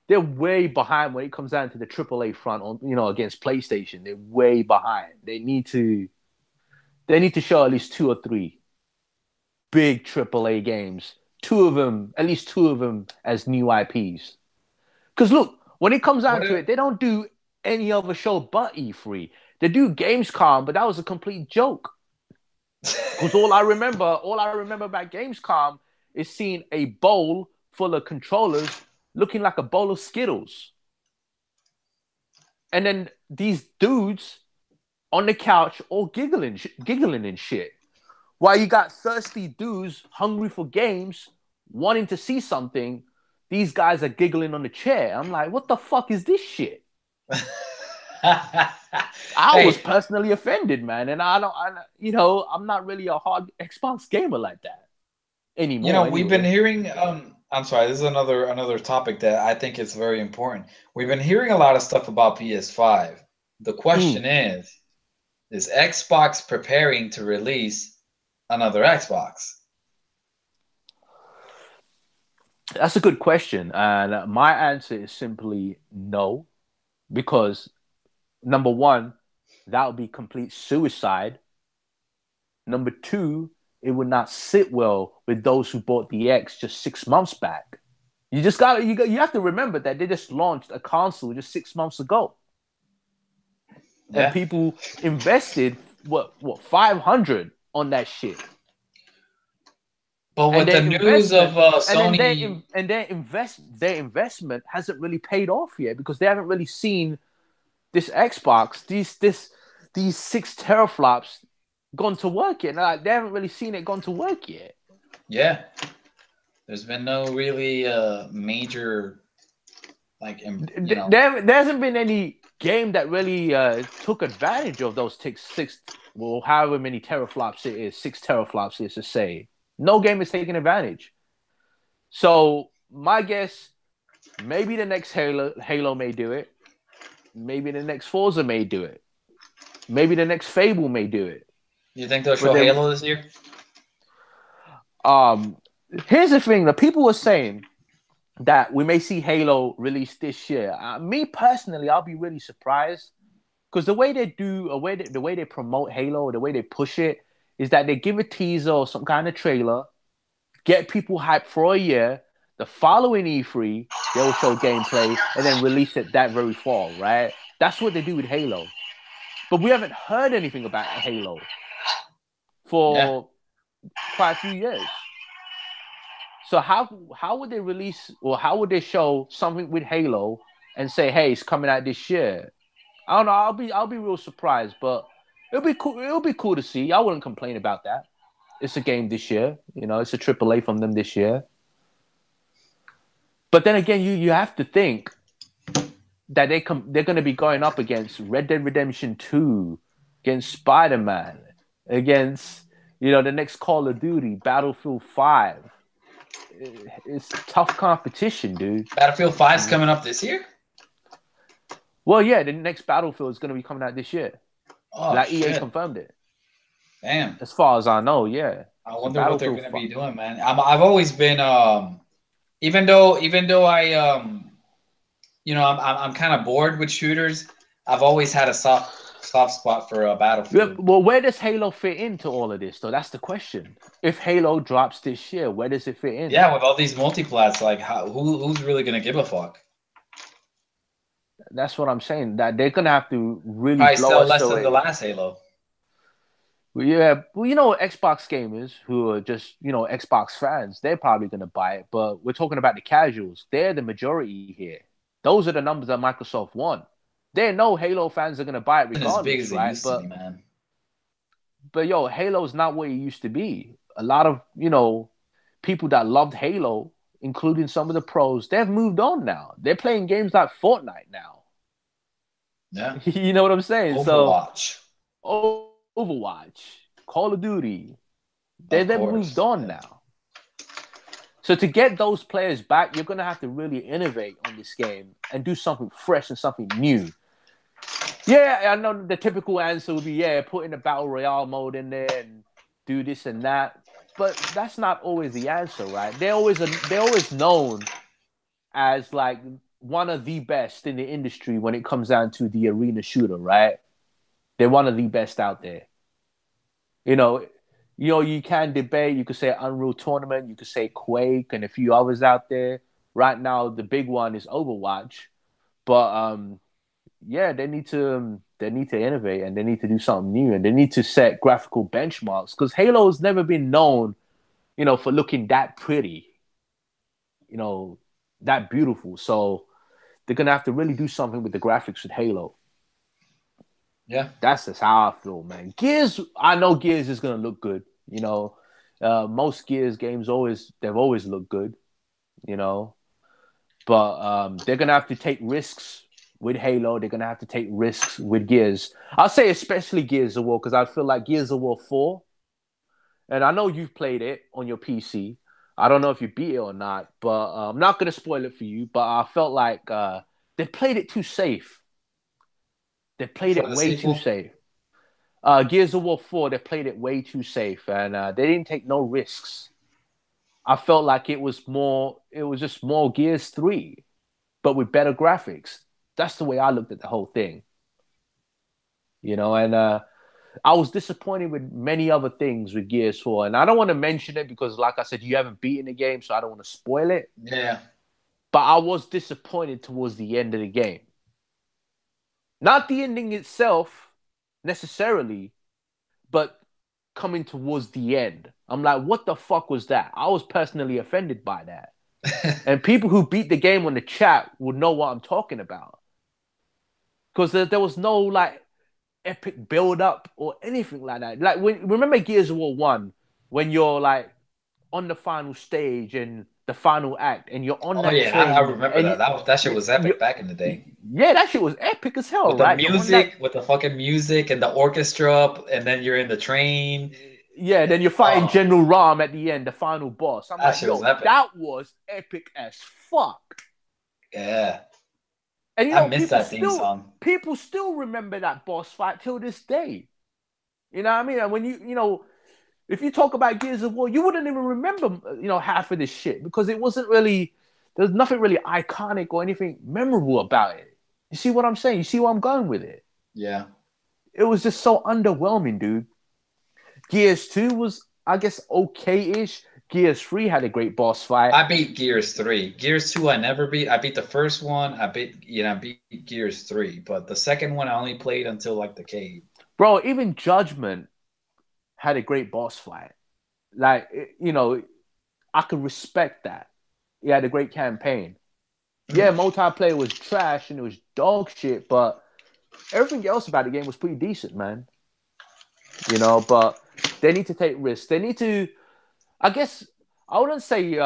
they're way behind when it comes down to the AAA front against PlayStation. They're way behind. They need to show at least 2 or 3 big AAA games. At least two of them as new IPs. Because look, when it comes down to it, they don't do any other show but E3. They do Gamescom, but that was a complete joke. Because all I remember about Gamescom is seeing a bowl full of controllers looking like a bowl of Skittles. And then these dudes on the couch all giggling and shit. While you got thirsty dudes hungry for games, wanting to see something, these guys are giggling on the chair. I'm like, what the fuck is this shit? I was personally offended, man. And I'm not really a hard Xbox gamer like that anymore. We've been hearing I'm sorry, this is another topic that I think is very important. We've been hearing a lot of stuff about PS5. The question is Xbox preparing to release another Xbox? That's a good question. And my answer is simply no, because number one, that would be complete suicide. Number two, it would not sit well with those who bought the X just 6 months back. You have to remember that they just launched a console just 6 months ago. Yeah. And people invested what 500 on that shit. But with the news of Sony, and their investment hasn't really paid off yet because they haven't really seen this Xbox, these 6 teraflops gone to work yet. They haven't really seen it gone to work yet. Yeah, there's been no really major there hasn't been any game that really took advantage of those however many teraflops it is, 6 teraflops is to say. No game is taking advantage. So my guess, maybe the next Halo may do it. Maybe the next Forza may do it. Maybe the next Fable may do it. You think they'll show Halo this year? Here's the thing: the people were saying that we may see Halo released this year. Me personally, I'll be really surprised because the way they promote Halo, the way they push it, is that they give a teaser or some kind of trailer, get people hyped for a year, The following E3, they'll show gameplay and then release it that very fall, right? That's what they do with Halo. But we haven't heard anything about Halo Yeah. for quite a few years. So how would they release or how would they show something with Halo and say, hey, it's coming out this year? I don't know. I'll be real surprised, but it'll be cool. It'll be cool to see. I wouldn't complain about that. It's a game this year. You know, it's a AAA from them this year. But then again, you have to think that they're going to be going up against Red Dead Redemption 2, against Spider-Man, against the next Call of Duty, Battlefield 5. It's tough competition, dude. Battlefield 5's coming up this year? Well, yeah, the next Battlefield is going to be coming out this year. Oh, like shit. EA confirmed it. Damn. As far as I know, yeah. I wonder what they're going to be doing, man. I've always been even though I I'm kind of bored with shooters. I've always had a soft spot for Battlefield. Yeah, well, where does Halo fit into all of this, though? That's the question. If Halo drops this year, where does it fit in? Yeah, with all these multiplats, like who's really going to give a fuck? That's what I'm saying. That they're gonna have to really probably blow sell us less away. than the last Halo. Well, yeah, well, Xbox gamers who are just Xbox fans, they're probably gonna buy it. But we're talking about the casuals. They're the majority here. Those are the numbers that Microsoft want. They know Halo fans are gonna buy it regardless, as big as right? It used to be, man. But Halo's not what it used to be. A lot of people that loved Halo, including some of the pros, they've moved on now. They're playing games like Fortnite now. Yeah. You know what I'm saying? Overwatch. So, Overwatch, Call of Duty, they've moved on now. So to get those players back, you're going to have to really innovate on this game and do something fresh and something new. Yeah, I know the typical answer would be, put in a Battle Royale mode in there and do this and that. But that's not always the answer, right? They're always known as like one of the best in the industry when it comes down to the arena shooter, right? They're one of the best out there. You can debate. You could say Unreal Tournament. You could say Quake and a few others out there. Right now, the big one is Overwatch. But they need to innovate and they need to do something new and they need to set graphical benchmarks because Halo has never been known, for looking that pretty, that beautiful. So they're gonna have to really do something with the graphics with Halo. Yeah, that's just how I feel, man. Gears, I know Gears is gonna look good. Most Gears games they've always looked good. But they're gonna have to take risks with Halo. They're gonna have to take risks with Gears. I'll say especially Gears of War because I feel like Gears of War 4, and I know you've played it on your PC. I don't know if you beat it or not, but I'm not gonna spoil it for you. But I felt like they played it too safe. They played it way too safe. Gears of War 4, they played it way too safe, and they didn't take no risks. I felt like it was just more Gears 3, but with better graphics. That's the way I looked at the whole thing. And I was disappointed with many other things with Gears 4, and I don't want to mention it because, like I said, you haven't beaten the game, so I don't want to spoil it. Yeah. But I was disappointed towards the end of the game. Not the ending itself, necessarily, but coming towards the end. I'm like, what the fuck was that? I was personally offended by that. And people who beat the game on the chat would know what I'm talking about. Because there was no, like, epic build-up or anything like that. Like, remember Gears of War 1, when you're, like, on the final stage and the final act, and you're on that train. I remember that. That shit was epic back in the day. Yeah, that shit was epic as hell, right? With the fucking music and the orchestra, and then you're in the train. Yeah, then you're fighting General Ram at the end, the final boss. I'm like, that was epic as fuck. Yeah. And I miss that theme song. People still remember that boss fight till this day. You know what I mean? And when if you talk about Gears of War, you wouldn't even remember, half of this shit because it wasn't really, there's nothing really iconic or anything memorable about it. You see what I'm saying? You see where I'm going with it? Yeah. It was just so underwhelming, dude. Gears 2 was, I guess, okay-ish. Gears 3 had a great boss fight. I beat Gears 3. Gears 2 I never beat. I beat the first one. I beat Gears 3, but the second one I only played until like the cave. Bro, even Judgment had a great boss fight. Like, I could respect that. He had a great campaign. Yeah, multiplayer was trash and it was dog shit, but everything else about the game was pretty decent, man. But they need to take risks. They need to, I guess, I wouldn't say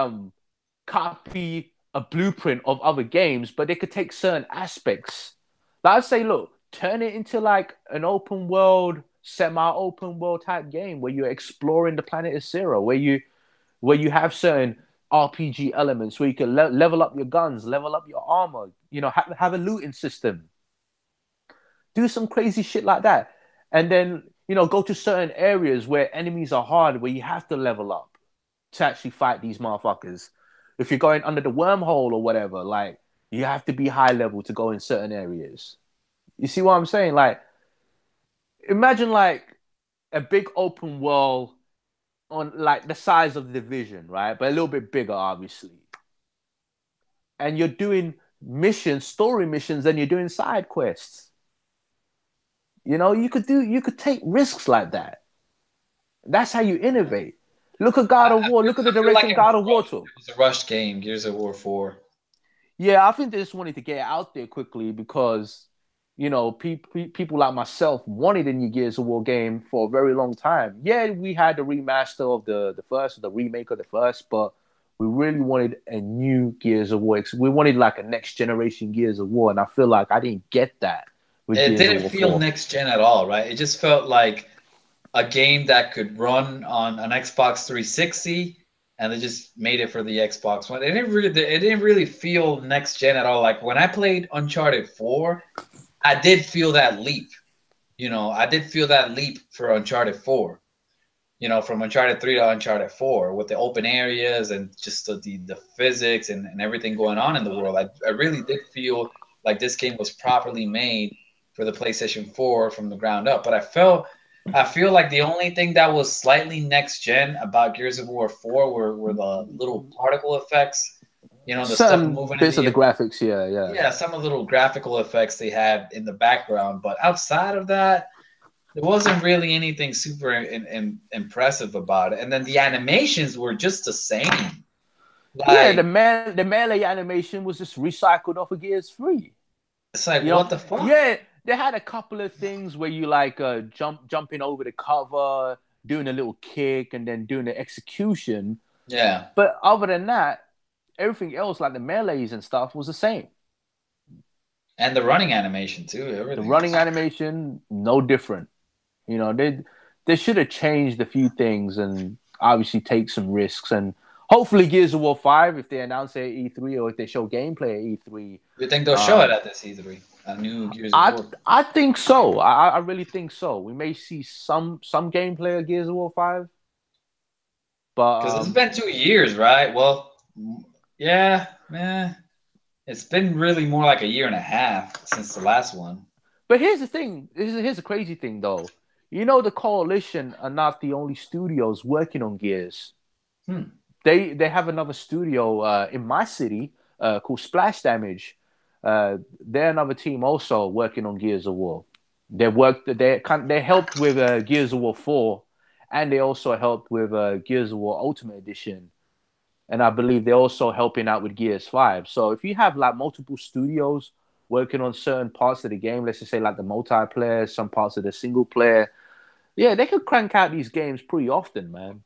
copy a blueprint of other games, but they could take certain aspects. Like I'd say, look, turn it into like an open world, semi-open world type game where you're exploring the planet of Zero, where you have certain RPG elements where you can level up your guns, level up your armor, have a looting system. Do some crazy shit like that. And then, go to certain areas where enemies are hard, where you have to level up to actually fight these motherfuckers. If you're going under the wormhole or whatever, like, you have to be high level to go in certain areas. You see what I'm saying? Like, imagine like a big open world on like the size of the Division, right? But a little bit bigger, obviously. And you're doing missions, story missions, and you're doing side quests. You could take risks like that. That's how you innovate. Look at God of War. Look at the direction God of War took. It was a rushed game, Gears of War 4. Yeah, I think they just wanted to get it out there quickly because, people like myself wanted a new Gears of War game for a very long time. Yeah, we had the remaster of the first, the remake of the first, but we really wanted a new Gears of War. We wanted like a next generation Gears of War, and I feel like I didn't get that with It Gears of didn't War feel 4. next gen at all, right? It just felt like a game that could run on an Xbox 360, and they just made it for the Xbox One. It didn't really feel next gen at all. Like when I played Uncharted 4, I did feel that leap. I did feel that leap for Uncharted 4. From Uncharted 3 to Uncharted 4 with the open areas and just the physics and everything going on in the world. I really did feel like this game was properly made for the PlayStation 4 from the ground up. But I feel like the only thing that was slightly next gen about Gears of War 4 were the little particle effects, the stuff Certain moving in bits of the the graphics, yeah. yeah, some of the little graphical effects they had in the background. But outside of that, there wasn't really anything super impressive about it. And then the animations were just the same. Yeah, the Like, the melee animation was just recycled off of Gears 3. it's like, You know, what the fuck? yeah, they had a couple of things where you like jumping over the cover, doing a little kick, and then doing the execution. Yeah. But other than that, everything else, like the melees and stuff, was the same. And the running animation too, The everything running was. animation, no different. They should have changed a few things and obviously take some risks. And hopefully Gears of War 5, if they announce it at E3 or if they show gameplay at E3, You think they'll show it at this E3? A new Gears of I War? I think so. I really think so. We may see some gameplay of Gears of War 5, but Because it's been 2 years, right? Well, yeah, man. It's been really more like a year and a half since the last one. here's the thing. Here's the crazy thing though. The Coalition are not the only studios working on Gears. Hmm. They have another studio in my city called Splash Damage. They're another team also working on Gears of War. They helped with Gears of War 4, and they also helped with Gears of War Ultimate Edition. And I believe they're also helping out with Gears 5. So if you have like multiple studios working on certain parts of the game, let's just say like the multiplayer, some parts of the single player, yeah, they could crank out these games pretty often, man.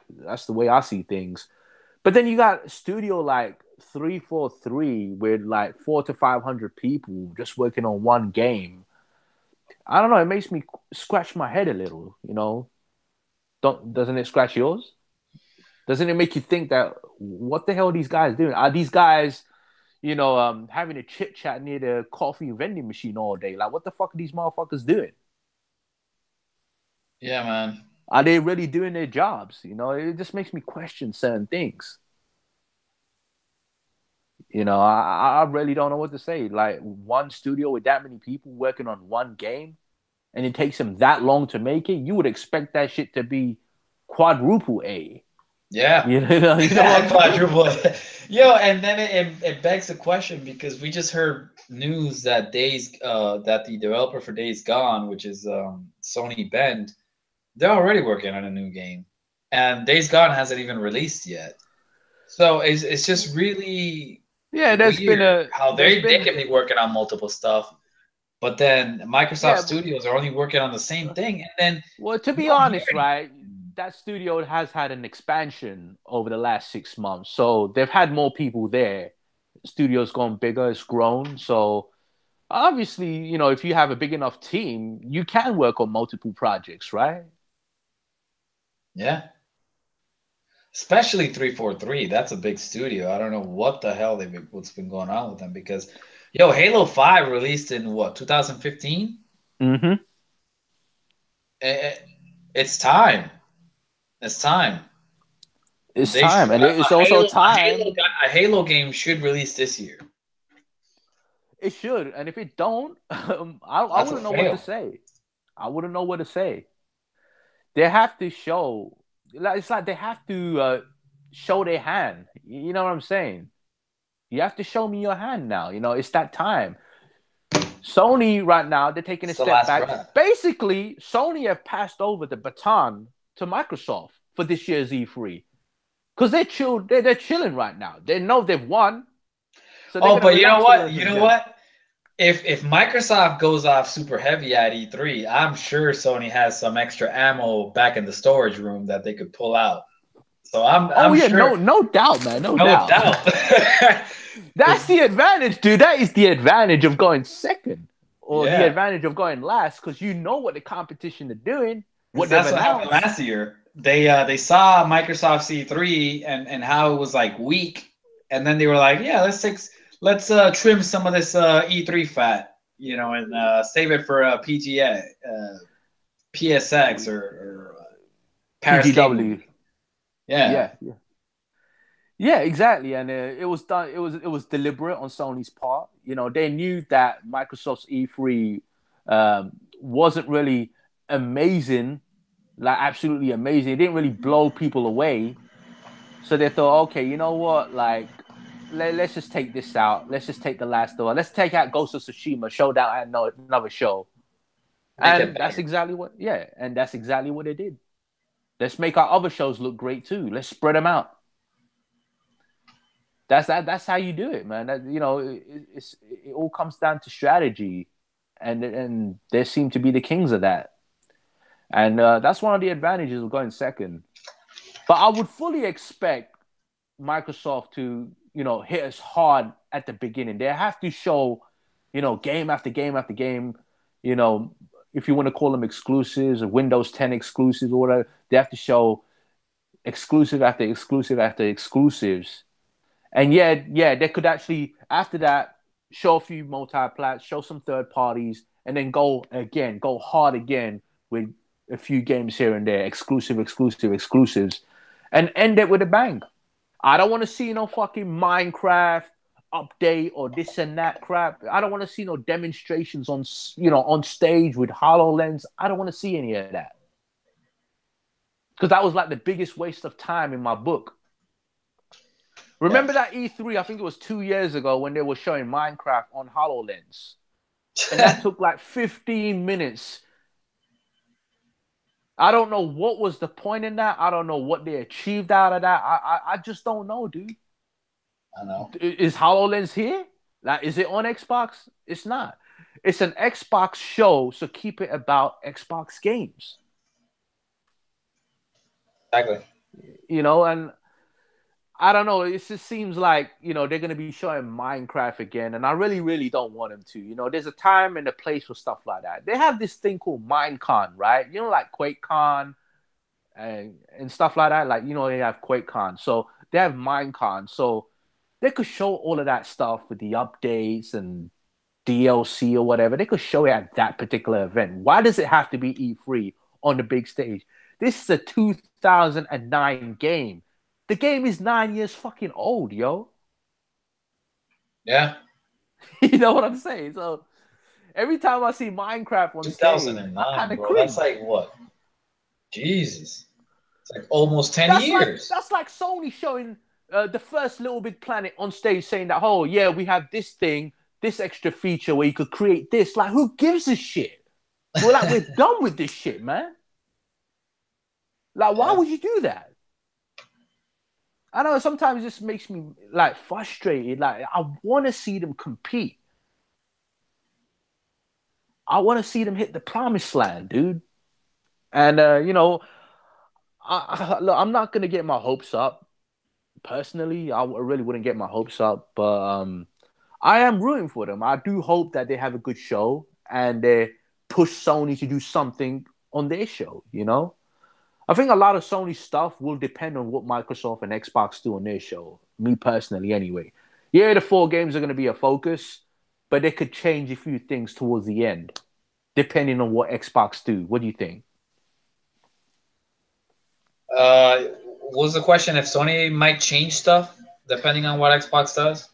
That's the way I see things. But then you got a studio like 343 with like 400 to 500 people just working on one game. I don't know. It makes me scratch my head a little. Doesn't it scratch yours? Doesn't it make you think that what the hell are these guys doing? Are these guys, having a chit chat near the coffee vending machine all day? Like, what the fuck are these motherfuckers doing? Yeah, man. Are they really doing their jobs? It just makes me question certain things. I really don't know what to say. Like one studio with that many people working on one game, and it takes them that long to make it. You would expect that shit to be quadruple A. Yeah. You know what I'm saying? Quadruple. Yo, and then it begs the question because we just heard news that that the developer for Days Gone, which is Sony Bend, they're already working on a new game, and Days Gone hasn't even released yet. So it's just really Yeah, weird how there's they been can be working on multiple stuff, but then Microsoft yeah. Studios are only working on the same thing, and then Well, to you be don't hear honest, right, anything. that studio has had an expansion over the last 6 months. So they've had more people there. Studio's gone bigger, it's grown. So obviously, if you have a big enough team, you can work on multiple projects, right? Yeah. Especially 343. That's a big studio. I don't know what the hell what's been going on with them because yo, Halo 5 released in what, 2015? Mm-hmm. It's time. It's time. It's They time. should And it's also time. A Halo game should release this year. It should. And if it don't, I That's a wouldn't know what to fail. say. I wouldn't know what to say. They have to show, it's like they have to show their hand. You know what I'm saying? You have to show me your hand now. It's that time. Sony right now, they're taking a It's the step last back. breath. Basically, Sony have passed over the baton to Microsoft for this year's E3 because they're chilling right now. They know they've won, so they're Oh, gonna but you know relax a little what? You bit know bit. what? If Microsoft goes off super heavy at E3, I'm sure Sony has some extra ammo back in the storage room that they could pull out. So Oh I'm yeah, sure, no doubt, man, no no doubt. doubt. That's 'Cause, the advantage, dude. That is the advantage of going second or the yeah, advantage of going last because you know what the competition are doing, because what they've that's what happened announced. last year. They saw Microsoft C3 and how it was like weak, and then they were like, yeah, let's trim some of this E3 fat, and save it for PGA, PSX or Paris Game PGW. Week. Yeah, Yeah, yeah. Yeah, exactly, and it was done. It was deliberate on Sony's part. They knew that Microsoft's E3 wasn't really amazing, like absolutely amazing. It didn't really blow people away, so they thought, okay, you know what? Like, let's just take this out. Let's just take the last door. Let's take out Ghost of Tsushima, show that at another show, make it and that's better. exactly what. Yeah, and that's exactly what they did. Let's make our other shows look great too. Let's spread them out. That's how you do it, man. It all comes down to strategy, and they seem to be the kings of that. And that's one of the advantages of going second. But I would fully expect Microsoft to hit us hard at the beginning. They have to show game after game after game. You know if you want to call them exclusives or Windows 10 exclusives or whatever, they have to show exclusive after exclusive after exclusives. And yeah, they could actually after that show a few multi-plats, show some third parties, and then go hard again with a few games here and there, exclusives, and end it with a bang. I don't want to see no fucking Minecraft update or this and that crap. I don't want to see no demonstrations on stage with HoloLens. I don't want to see any of that because that was like the biggest waste of time in my book. Yeah. Remember that E3? I think it was 2 years ago when they were showing Minecraft on HoloLens, and that took like 15 minutes. I don't know what was the point in that. I don't know what they achieved out of that. I just don't know, dude. I know. Is HoloLens here? Like, is it on Xbox? It's not. It's an Xbox show, so keep it about Xbox games. Exactly. And I don't know. It just seems like they're gonna be showing Minecraft again, and I really, really don't want them to. There's a time and a place for stuff like that. They have this thing called Minecon, right? Like QuakeCon and stuff like that. Like they have QuakeCon, so they have Minecon, so they could show all of that stuff with the updates and DLC or whatever. They could show it at that particular event. Why does it have to be E3 on the big stage? This is a 2009 game. The game is 9 years fucking old, yo. Yeah. You know what I'm saying? So every time I see Minecraft on stage, I 2009, kind of bro. That's cringe. like what? Jesus. It's like almost 10 That's like years. that's like Sony showing the first Little Big Planet on stage, saying that, oh yeah, we have this thing, this extra feature where you could create this. Like, who gives a shit? We're done with this shit, man. Like, why Yeah. would you do that? I know sometimes it just makes me like frustrated. Like, I want to see them compete. I want to see them hit the promised land, dude. And look, I'm not gonna get my hopes up. Personally, I really wouldn't get my hopes up, but I am rooting for them. I do hope that they have a good show and they push Sony to do something on their show. I think a lot of Sony stuff will depend on what Microsoft and Xbox do on their show. Me personally, anyway. Yeah, the 4 games are going to be a focus, but they could change a few things towards the end, depending on what Xbox do. What do you think? What was the question? If Sony might change stuff depending on what Xbox does?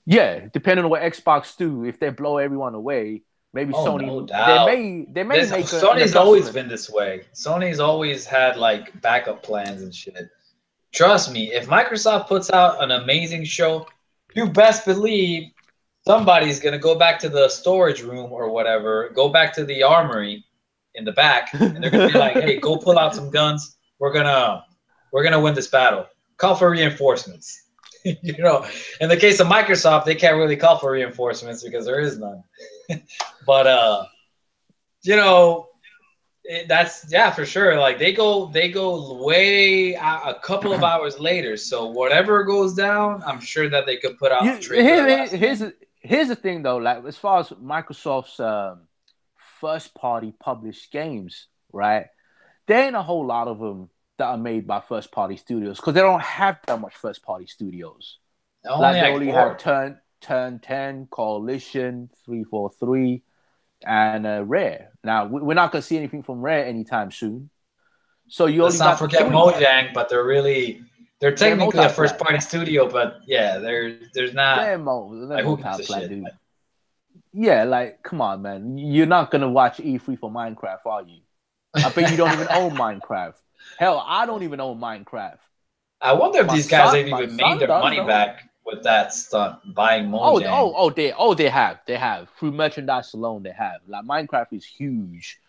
Yeah, depending on what Xbox do, if they blow everyone away, maybe Oh, no Sony they doubt. may they may make an Sony's always adjustment. been this way. Sony's always had like backup plans and shit. Trust me, if Microsoft puts out an amazing show, you best believe somebody's gonna go back to the storage room or whatever, go back to the armory in the back, and they're gonna be like, "Hey, go pull out some guns. We're gonna win this battle. Call for reinforcements." In the case of Microsoft, they can't really call for reinforcements because there is none. But that's yeah, for sure. Like they go way a couple of hours later. So whatever goes down, I'm sure that they could put out a trailer last minute. Here's the thing though. Like, as far as Microsoft's first party published games, right? There ain't a whole lot of them that are made by first party studios because they don't have that much first party studios. Only Like, they like only four. have Turn 10, Coalition, 343, and Rare. Now we're not gonna see anything from Rare anytime soon. So you Let's only not got the forget three. Mojang, but they're They're technically a first multi-plat. party studio, but yeah, there's not They're like who gives a multi-plat, shit. dude. Yeah, like, come on, man. You're not gonna watch E3 for Minecraft, are you? I bet you don't even own Minecraft. Hell, I don't even own Minecraft. I wonder if My these guys son, have my even made son their does money though. back with that stunt, buying Oh, Mojang. they have through merchandise alone. They have, like, Minecraft is huge.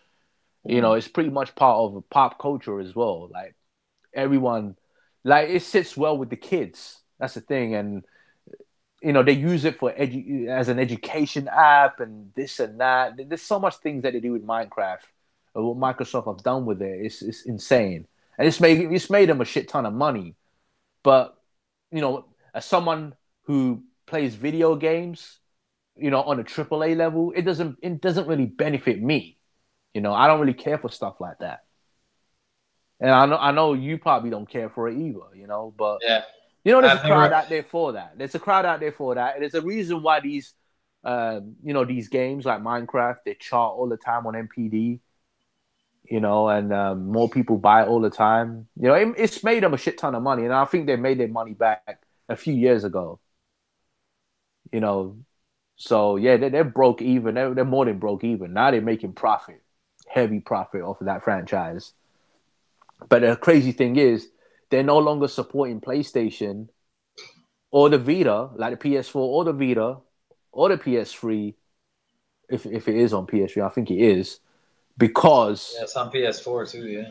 Mm. It's pretty much part of pop culture as well. Like, everyone, like, it sits well with the kids. That's the thing, and they use it for as an education app and this and that. There's so much things that they do with Minecraft. What Microsoft have done with it is insane, and it's made them a shit ton of money. But as someone who plays video games, on a AAA level, it doesn't really benefit me. I don't really care for stuff like that, and I know you probably don't care for it either. But Yeah, there's a I've crowd never. out there for that. There's a crowd out there for that. And there's a reason why these games like Minecraft, they chart all the time on MPD, and more people buy it all the time. It's made them a shit ton of money. And I think they made their money back a few years ago, you know. So, yeah, they're broke even. They're more than broke even. Now they're making profit, heavy profit off of that franchise. But the crazy thing is, they're no longer supporting PlayStation or the Vita, like the PS4 or the Vita or the PS3, if it is on PS3, I think it is, Yeah, because it's on PS4 too. Yeah.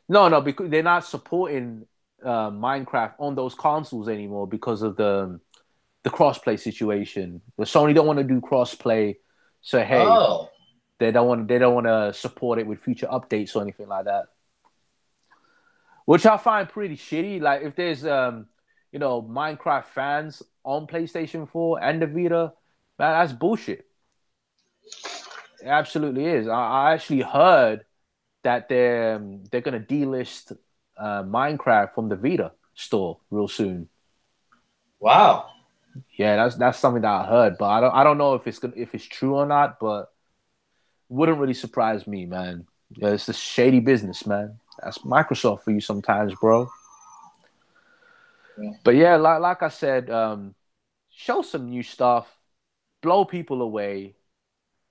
no, because they're not supporting Minecraft on those consoles anymore because of the crossplay situation. The Sony don't want to do crossplay, so hey, Oh, they don't want to support it with future updates or anything like that, which I find pretty shitty. Like, if there's Minecraft fans on PlayStation 4 and the Vita, man, that's bullshit. It absolutely is. I actually heard that they're gonna delist Minecraft from the Vita store real soon. wow. Yeah, that's something that I heard, but I don't know if it's true or not, but wouldn't really surprise me, man. Yeah, it's a shady business, man. That's Microsoft for you sometimes, bro. Yeah. But yeah, like I said, show some new stuff, blow people away.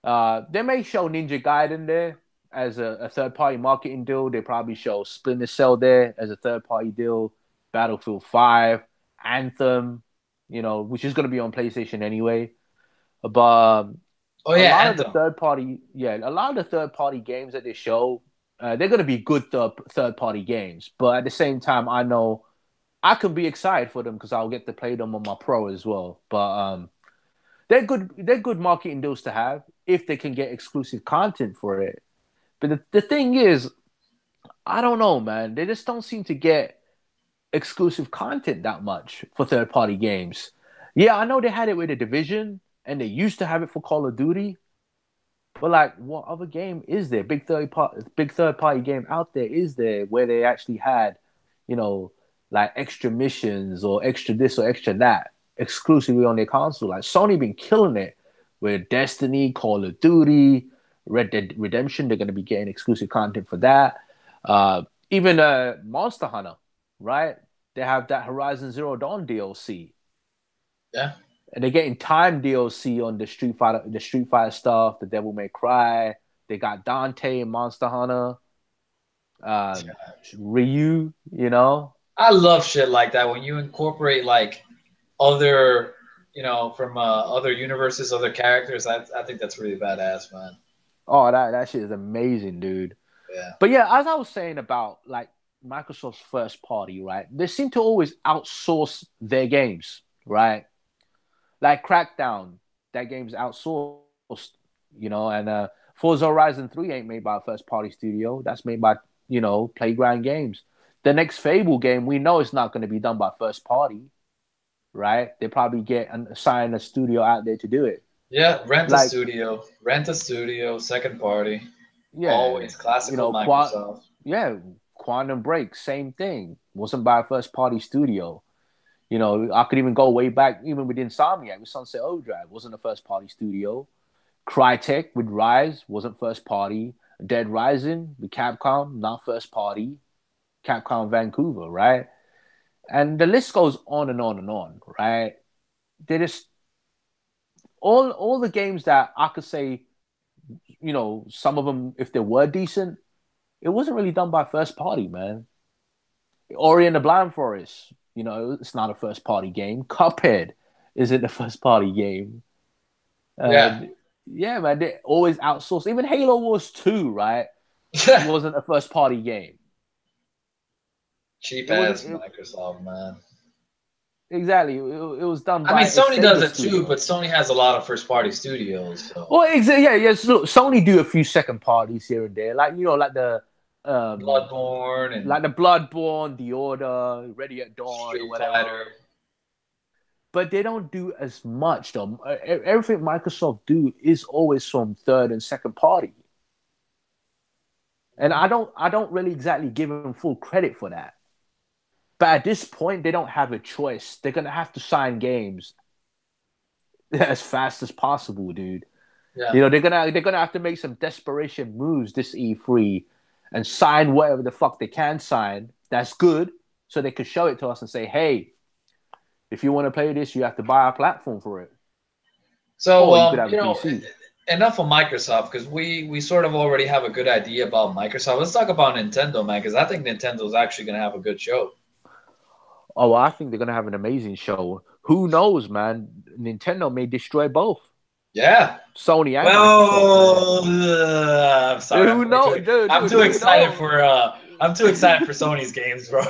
They may show Ninja Gaiden there. as a third-party marketing deal. They probably show Splinter Cell there as a third-party deal, Battlefield 5, Anthem, which is going to be on PlayStation anyway. But Oh a yeah, lot of the Anthem. third-party games that they show, they're going to be good third-party games. But at the same time, I know I can be excited for them because I'll get to play them on my Pro as well. But they're good. They're good marketing deals to have if they can get exclusive content for it. But the thing is, I don't know, man. They just don't seem to get exclusive content that much for third party games. Yeah, I know they had it with the Division and they used to have it for Call of Duty. But like, what other game is there? Big third party game out there is there where they actually had, you know, like extra missions or extra this or extra that exclusively on their console. Like Sony been killing it with Destiny, Call of Duty, Red Dead Redemption. They're gonna be getting exclusive content for that. Even Monster Hunter, right? They have that Horizon Zero Dawn DLC. Yeah. And they're getting time DLC on the Street Fighter stuff, the Devil May Cry. They got Dante and Monster Hunter, Ryu. I love shit like that when you incorporate like other, from other universes, other characters. I think that's really badass, man. Oh, that shit is amazing, dude. Yeah. But yeah, as I was saying about like Microsoft's first party, right? They seem to always outsource their games, right? Like Crackdown, that game's outsourced, and Forza Horizon 3 ain't made by a first party studio. That's made by, Playground Games. The next Fable game, we know it's not going to be done by first party, right? They probably assign a studio out there to do it. Yeah, rent a studio, second party. Yeah, always classical Microsoft. Quantum Break, same thing. Wasn't by a first party studio. I could even go way back, even with Insomniac, with Sunset Overdrive, wasn't a first party studio. Crytek with Rise wasn't first party. Dead Rising with Capcom, not first party. Capcom Vancouver, right? And the list goes on and on and on, right? They just all the games that I could say, some of them, if they were decent, it wasn't really done by first party, man. Ori and the Blind Forest, it's not a first party game. Cuphead isn't a first party game. Yeah, man, they always outsource. Even Halo Wars 2, right? It wasn't a first party game. Cheap ass Microsoft, man. Exactly. It was done by. I mean, Sony does it too, but Sony has a lot of first party studios. So. Well, yeah. So Sony do a few second parties here and there, like like the Bloodborne and like the Bloodborne, The Order, Ready at Dawn, Street or whatever. Fighter. But they don't do as much though. Everything Microsoft do is always from third and second party, and I don't really exactly give them full credit for that. But at this point, they don't have a choice. They're gonna have to sign games as fast as possible, dude. Yeah. They're gonna have to make some desperation moves this E3 and sign whatever the fuck they can sign. That's good, so they can show it to us and say, "Hey, if you want to play this, you have to buy our platform for it." So enough of Microsoft because we sort of already have a good idea about Microsoft. Let's talk about Nintendo, man, because I think Nintendo's actually gonna have a good show. Oh, well, I think they're gonna have an amazing show. Who knows, man? Nintendo may destroy both. Yeah, Sony and Microsoft. I'm sorry. Who knows, dude? I'm too excited for Sony's games, bro.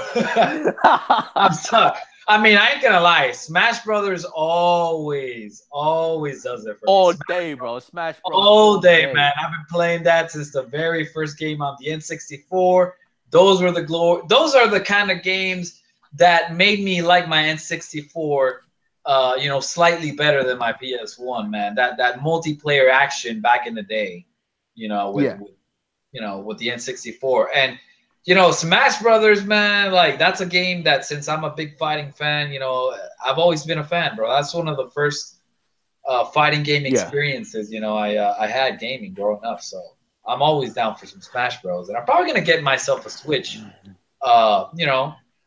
I'm sorry. I mean, I ain't gonna lie. Smash Brothers always does it for all me. day, bro. Smash Bros. All day, man. I've been playing that since the very first game on the N64. Those are the kind of games that made me like my N64, slightly better than my PS1, man. That multiplayer action back in the day, with the N64. And, Smash Brothers, man, like that's a game that since I'm a big fighting fan, I've always been a fan, bro. That's one of the first fighting game experiences, I had gaming growing up. So I'm always down for some Smash Bros. And I'm probably going to get myself a Switch,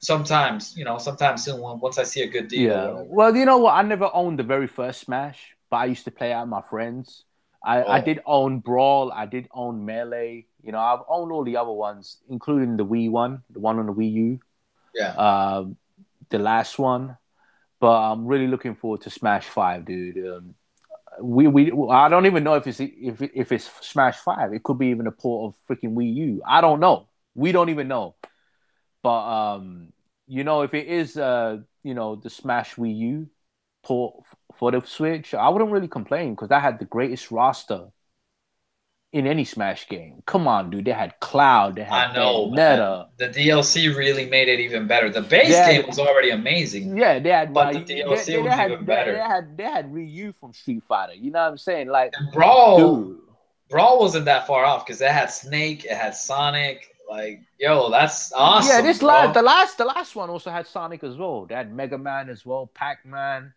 sometime soon once I see a good deal. Yeah. Well, you know what? I never owned the very first Smash, but I used to play out with my friends. I did own Brawl. I did own Melee. You know, I've owned all the other ones, including the Wii one, the one on the Wii U, Yeah. the last one. But I'm really looking forward to Smash Five, dude. We I don't even know if it's Smash Five. It could be even a port of freaking Wii U. I don't know. We don't even know. But you know, if it is you know, the Smash Wii U port for the Switch, I wouldn't really complain because that had the greatest roster in any Smash game. Come on, dude. They had Cloud, they had I know, man. Bayonetta. The DLC really made it even better. The base They game had was already amazing, yeah, they had but the Ryu. DLC was even better. They had Ryu from Street Fighter. You know what I'm saying? Like, And Brawl, dude. Brawl wasn't that far off because it had Snake, it had Sonic. Like, yo, that's Yeah, awesome, bro. the last one also had Sonic as well. They had Mega Man as well, Pac Man.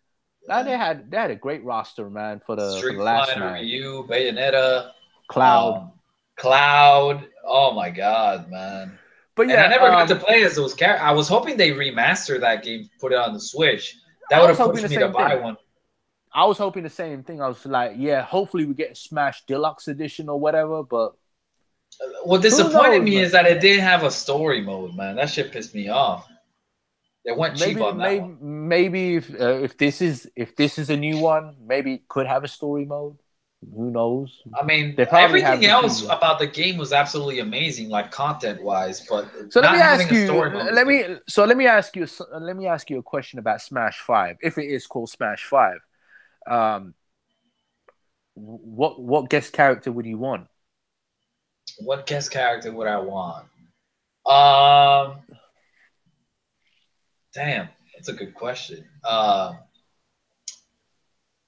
Now Yeah. they had a great roster, man, for the Street last Fighter, man. Ryu, Bayonetta, Cloud. um, Cloud. Oh my God, man! But And I yeah, never got to play as those characters. I was hoping they remaster that game, put it on the Switch. That I would was have hoping pushed the me to same buy thing. one. I was hoping the same thing. I was like, yeah, hopefully we get a Smash Deluxe edition or whatever. But What who disappointed knows, me man? is that it didn't have a story mode, man. That shit pissed me off. They went cheap Maybe on that one. maybe if this is a new one, maybe it could have a story mode. Who knows? I mean, They probably have everything the else few. about the game was absolutely amazing, like content wise, but So let me not having ask a you. story mode was good. Let me ask you a question about Smash Five. If it is called Smash Five, um, what guest character would you want? What guest character would I want? Um, Damn, that's a good question.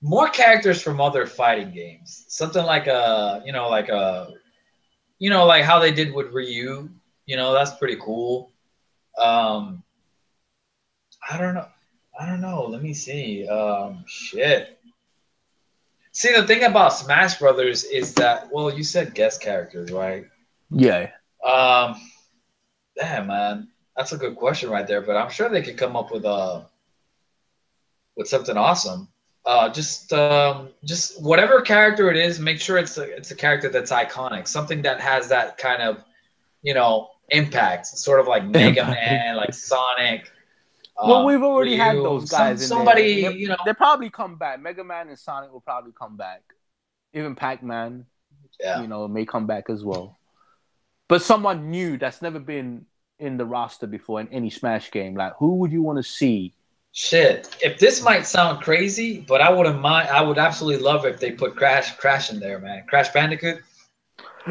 More characters from other fighting games. Something like like how they did with Ryu. You know, that's pretty cool. Um, I don't know. I don't know. Let me see. Shit. See, the thing about Smash Brothers is that, well, you said guest characters, right? Yeah. Um, Damn, man, that's a good question right there. But I'm sure they could come up with something awesome. Just whatever character it is, make sure it's a character that's iconic, something that has that kind of impact, sort of like Mega Man, like Sonic, Well, we've already had Ryu, those guys in there. somebody. They probably come back. Mega Man and Sonic will probably come back. Even Pac Man, Yeah, may come back as well. But someone new that's never been in the roster before in any Smash game, like who would you want to see? shit. If this might sound crazy, but I wouldn't mind. I would absolutely love if they put Crash in there, man. Crash Bandicoot.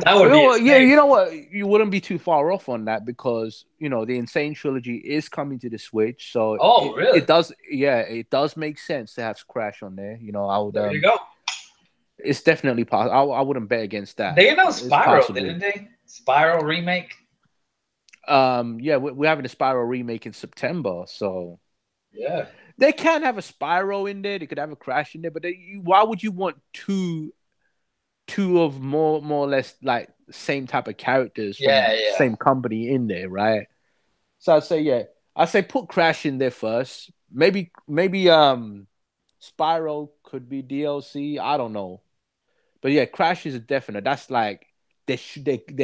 That would be Yeah, insane. you know what? You wouldn't be too far off on that because the Insane trilogy is coming to the Switch, so Oh, really? it does. Yeah, it does make sense to have Crash on there. I would. There you go. It's definitely possible. I wouldn't bet against that. They announced It's Spyro, possible. didn't they? Spyro remake. Yeah, we're having a Spyro remake in September, so Yeah. they can have a Spyro in there. They could have a Crash in there, but why would you want two of more or less like same type of characters from Yeah, the yeah. same company in there, right? So I'd say put Crash in there first. Maybe Spyro could be DLC. I don't know, but yeah, Crash is a definite. That's like they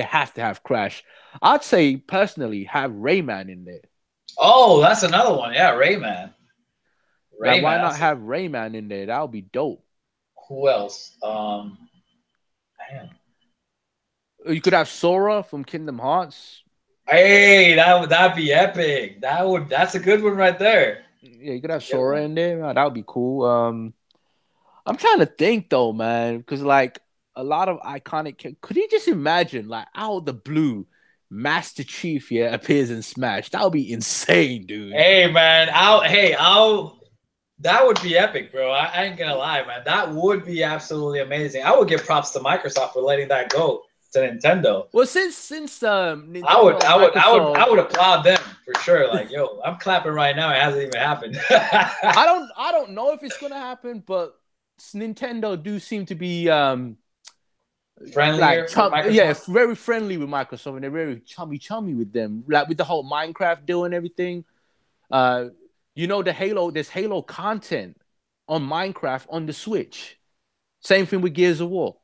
have to have Crash. I'd say personally have Rayman in there. Oh, that's another one. Yeah, Rayman. Like, why Rayman. not have Rayman in there? That would be dope. Who else? Man. You could have Sora from Kingdom Hearts. Hey, that'd be epic. That's a good one right there. Yeah, you could have Good Sora one. in there. That would be cool. I'm trying to think though, man, because like a lot of iconic. Could you just imagine, like, out of the blue, Master Chief appears in Smash? That would be insane, dude. Hey, man. I'll. That would be epic, bro. I ain't gonna lie, man. That would be absolutely amazing. I would give props to Microsoft for letting that go to Nintendo. Well, since Nintendo I would, and I would, I would, I Microsoft, would applaud them for sure. Like, yo, I'm clapping right now. It hasn't even happened. I don't know if it's gonna happen, but Nintendo do seem to be Friendlier like with Microsoft. very friendly with Microsoft, and they're very chummy with them. Like with the whole Minecraft deal and everything. Uh, there's Halo content on Minecraft on the Switch. Same thing with Gears of War.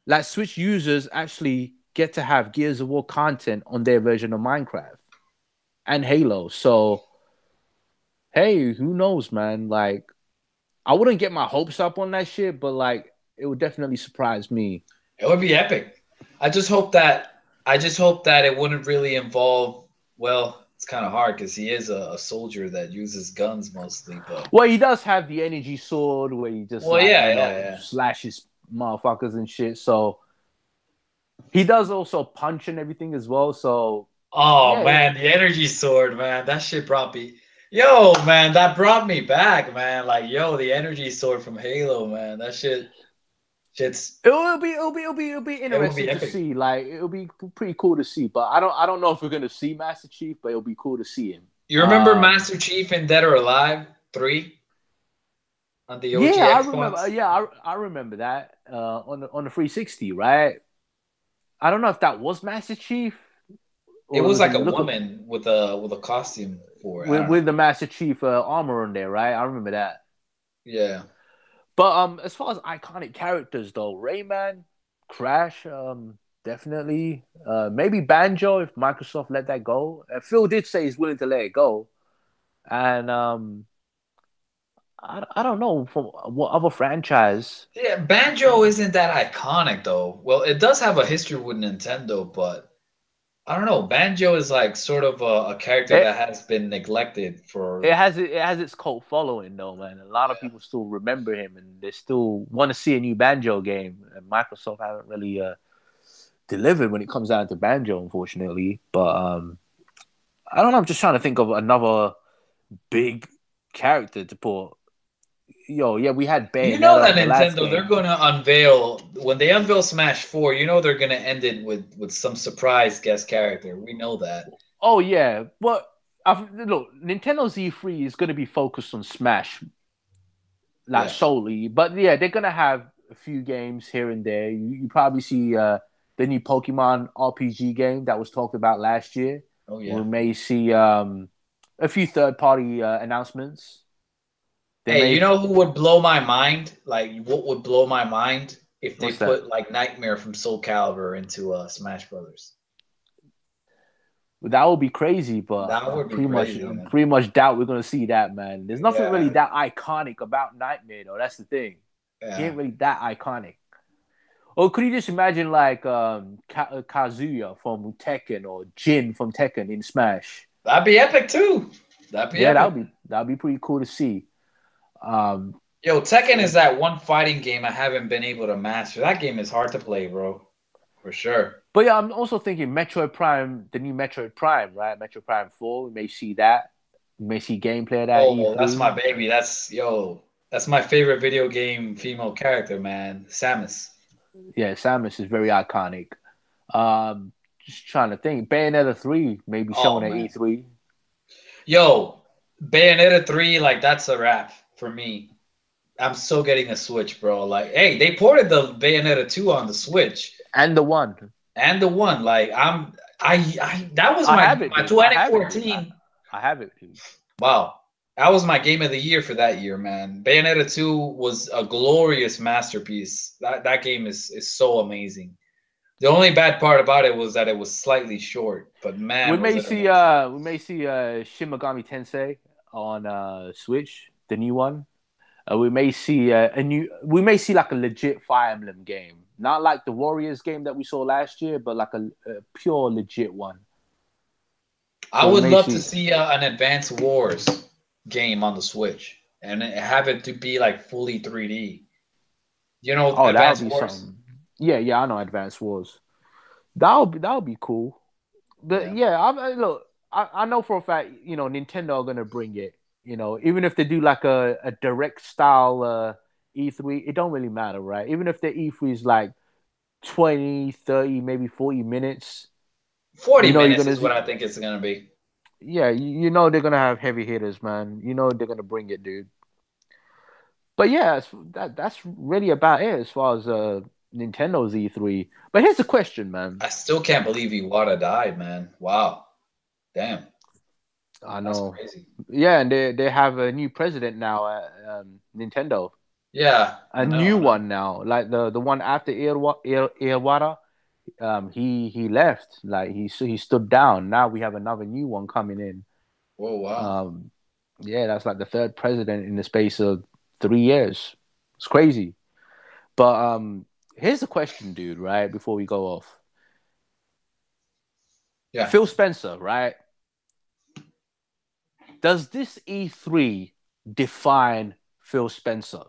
like Switch users actually get to have Gears of War content on their version of Minecraft and Halo. So hey, who knows, man? Like, I wouldn't get my hopes up on that shit, but like, it would definitely surprise me. It would be epic. I just hope that it wouldn't really involve. Well, it's kind of hard because he is a soldier that uses guns mostly. But Well, he does have the energy sword where he just well, like, yeah, yeah, yeah. slashes motherfuckers and shit. So he does also punch and everything as well. So Oh yeah, man, the energy sword, man, that shit brought me. Yo, man, that brought me back, man. Like, yo, the energy sword from Halo, man. That shit's it'll be it would interesting be to epic. see. Like it'll be pretty cool to see. But I don't know if we're gonna see Master Chief, but it'll be cool to see him. You remember Master Chief in Dead or Alive 3 on the OG Yeah, I remember. Xbox? Yeah, I remember that on the 360, right? I don't know if that was Master Chief It or it was was a like a look woman with a costume for it. I don't with know. the Master Chief armor on there, right? I remember that. Yeah. But as far as iconic characters though, Rayman, Crash, definitely. Maybe Banjo if Microsoft let that go. Phil did say he's willing to let it go, and I don't know from what other franchise. Yeah, Banjo isn't that iconic though. Well, it does have a history with Nintendo, but I don't know. Banjo is like sort of a character It, that has been neglected for. it has its cult following though, man. A lot of people still remember him, and they still want to see a new Banjo game. And Microsoft haven't really delivered when it comes down to Banjo, unfortunately. But I don't know. I'm just trying to think of another big character to put. Yo, yeah, we had You know Bayonetta that on the last Nintendo, they're game. gonna unveil when they unveil Smash 4, you know they're gonna end it with some surprise guest character. We know that. Oh yeah, but look, Nintendo's E3 is going to be focused on Smash, like Yeah. solely. But yeah, they're going to have a few games here and there. You probably see the new Pokemon RPG game that was talked about last year. Oh We yeah. may see a few third party announcements. They Hey, may you know who would blow my mind? Like what would blow my mind if they what's that? put like Nightmare from Soul Calibur into Smash Brothers. That would be crazy, but That would be I crazy, man. pretty much doubt we're gonna see that, man. There's nothing really Yeah. that iconic about Nightmare, though. That's the thing. He Yeah. ain't really that iconic. Or could you just imagine like Kazuya from Tekken or Jin from Tekken in Smash? That'd be epic too. That'd be Yeah, epic. that would be pretty cool to see. Um, Yo, Tekken is that one fighting game I haven't been able to master. That game is hard to play, bro. For sure. but yeah, I'm also thinking Metroid Prime, the new Metroid Prime, right? Metroid Prime 4. We may see that. We may see gameplay of that Oh, that's my E3. baby. That's my favorite video game female character, man. Samus. Yeah, Samus is very iconic. Just trying to think. Bayonetta 3 may be Oh shown at man. E3. Yo, Bayonetta 3, like that's a wrap for me. I'm still getting a Switch, bro. Like, hey, they ported the Bayonetta 2 on the Switch And the one. and the one. Like, I that was I my have it, my dude. I have it, dude. 2014. I have it, dude. Wow. That was my game of the year for that year, man. Bayonetta 2 was a glorious masterpiece. That game is so amazing. The only bad part about it was that it was slightly short, but man, was it amazing. We may see Shin Megami Tensei on Switch, the new one. We may see we may see like a legit Fire Emblem game, not like the Warriors game that we saw last year, but like a pure legit one. I So we would may love to see. see an Advance Wars game on the Switch and have it to be like fully 3D. You know, Oh, that would Advance be Wars. something. Yeah, yeah, I know Advance Wars. That would be cool. But Yeah. yeah, look, I know for a fact, Nintendo are gonna bring it. Even if they do like a direct style E3, it don't really matter, right? Even if the E3 is like 20, 30, maybe 40 minutes, 40 you know you're minutes gonna is what see, I think it's gonna be. yeah, you know they're gonna have heavy hitters, man. You know they're gonna bring it, dude. But yeah, that's really about it as far as Nintendo's E3. But here's the question, man. I still can't believe Iwata died, man. Wow. Damn. I That's know. crazy. Yeah, and they have a new president now at Nintendo. Yeah, A I know, new I know. one now, like the one after Iwata. He left. Like he stood down. Now we have another new one coming in. Oh wow. Um, yeah, that's like the third president in the space of 3 years. It's crazy. But here's the question, dude. Right before we go off, Yeah. Phil Spencer. Right? Does this E3 define Phil Spencer?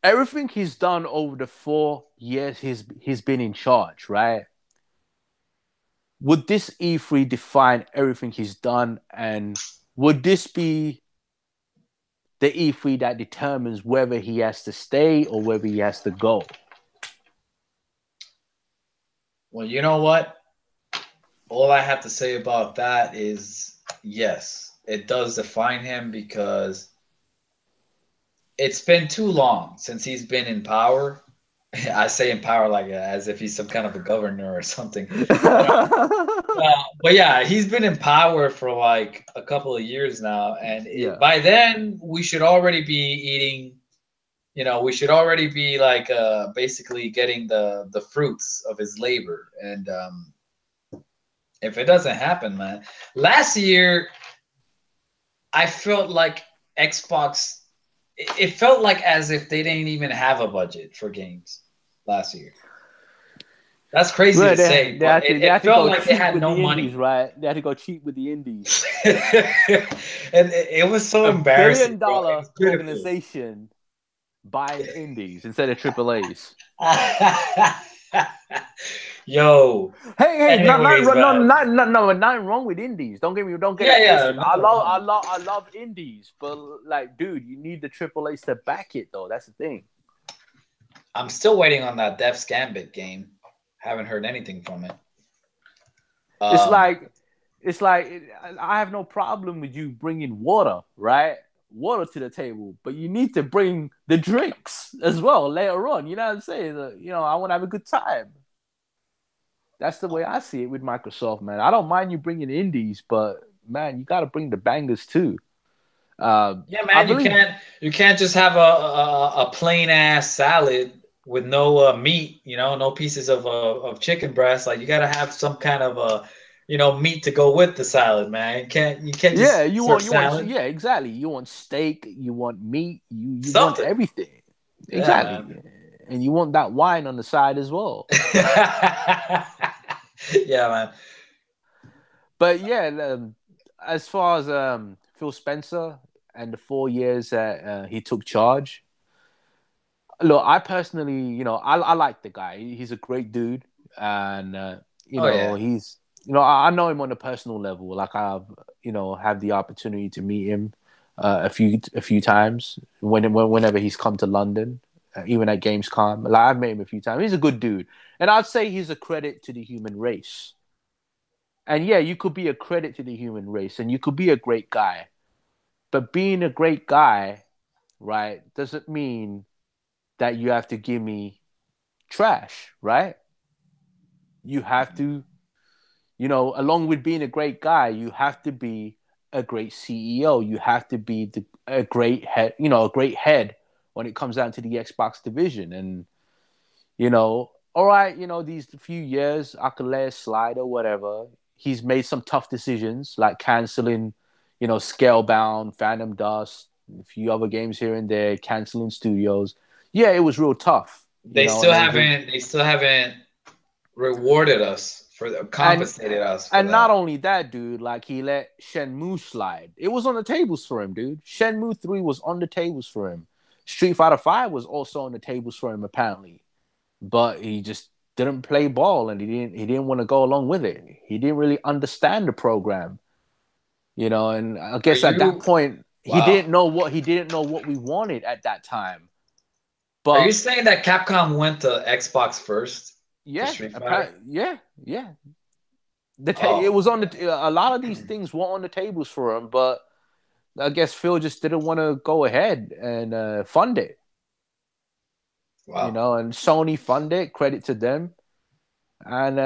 Everything he's done over the 4 years he's been in charge, right? Would this E3 define everything he's done, and would this be the E3 that determines whether he has to stay or whether he has to go? Well, you know what? All I have to say about that is yes, it does define him because it's been too long since he's been in power. I say in power like as if he's some kind of a governor or something. But yeah, he's been in power for like a couple of years now, and Yeah. by then we should already be eating. We should already be like basically getting the fruits of his labor. And if it doesn't happen, man, last year I felt like Xbox. It felt like as if they didn't even have a budget for games last year. That's crazy Well, to say, they but had it, to they it had to felt go like they cheap had with no the indies, money. right? They had to go cheap with the indies. And it was so A embarrassing, billion bro. It dollar was pitiful. organization buying indies instead of Triple A's. Yo. Hey, Anyways, man. nothing wrong with indies. Don't get Yeah, it yeah, twisted. nothing wrong. I love indies, but like, dude, you need the Triple A's to back it, though. That's the thing. I'm still waiting on that Death's Gambit game. Haven't heard anything from it. It's Um, like, it's like I have no problem with you bringing water, right? Water to the table, but you need to bring the drinks as well later on. You know what I'm saying? I want to have a good time. That's the way I see it with Microsoft, man. I don't mind you bringing indies, but man, you got to bring the bangers too. yeah, I man, you believe, can't just have a plain ass salad with no meat. No pieces of chicken breast. Like you got to have some kind of meat to go with the salad, man. You can't yeah, just serve salad. yeah, exactly. You want steak, you want meat, you want Something. everything, Yeah, exactly, man. and you want that wine on the side as well. Yeah, man. But yeah, as far as Phil Spencer and the 4 years that he took charge, look, I personally, I like the guy. He's a great dude, and Oh yeah. I know him on a personal level. Like I've, have the opportunity to meet him a few times whenever he's come to London, even at Gamescom. Like I've met him a few times. He's a good dude, and I'd say he's a credit to the human race. And yeah, you could be a credit to the human race, and you could be a great guy, but being a great guy, right, doesn't mean that you have to give me trash, right? You have to, along with being a great guy, you have to be a great CEO. You have to be a great head, a great head when it comes down to the Xbox division. And, all right, these few years, I could let it slide or whatever. He's made some tough decisions like canceling, Scalebound, Phantom Dust, a few other games here and there, canceling studios. Yeah, it was real tough, They and still it was a haven't. They still haven't rewarded us and compensated us for and not that. only that, dude, like he let Shenmue slide. It was on the tables for him, dude. Shenmue 3 was on the tables for him. Street Fighter 5 was also on the tables for him, apparently. But he just didn't play ball and he didn't want to go along with it. He didn't really understand the program, and I Are guess at that you? point Wow. he didn't know what we wanted at that time. Are you But saying that Capcom went to Xbox first for yeah, Street Fighter? apparently, yeah. It Oh, was on a lot of these things were on the tables for him, but I guess Phil just didn't want to go ahead and fund it, wow. and Sony funded it, credit to them. And,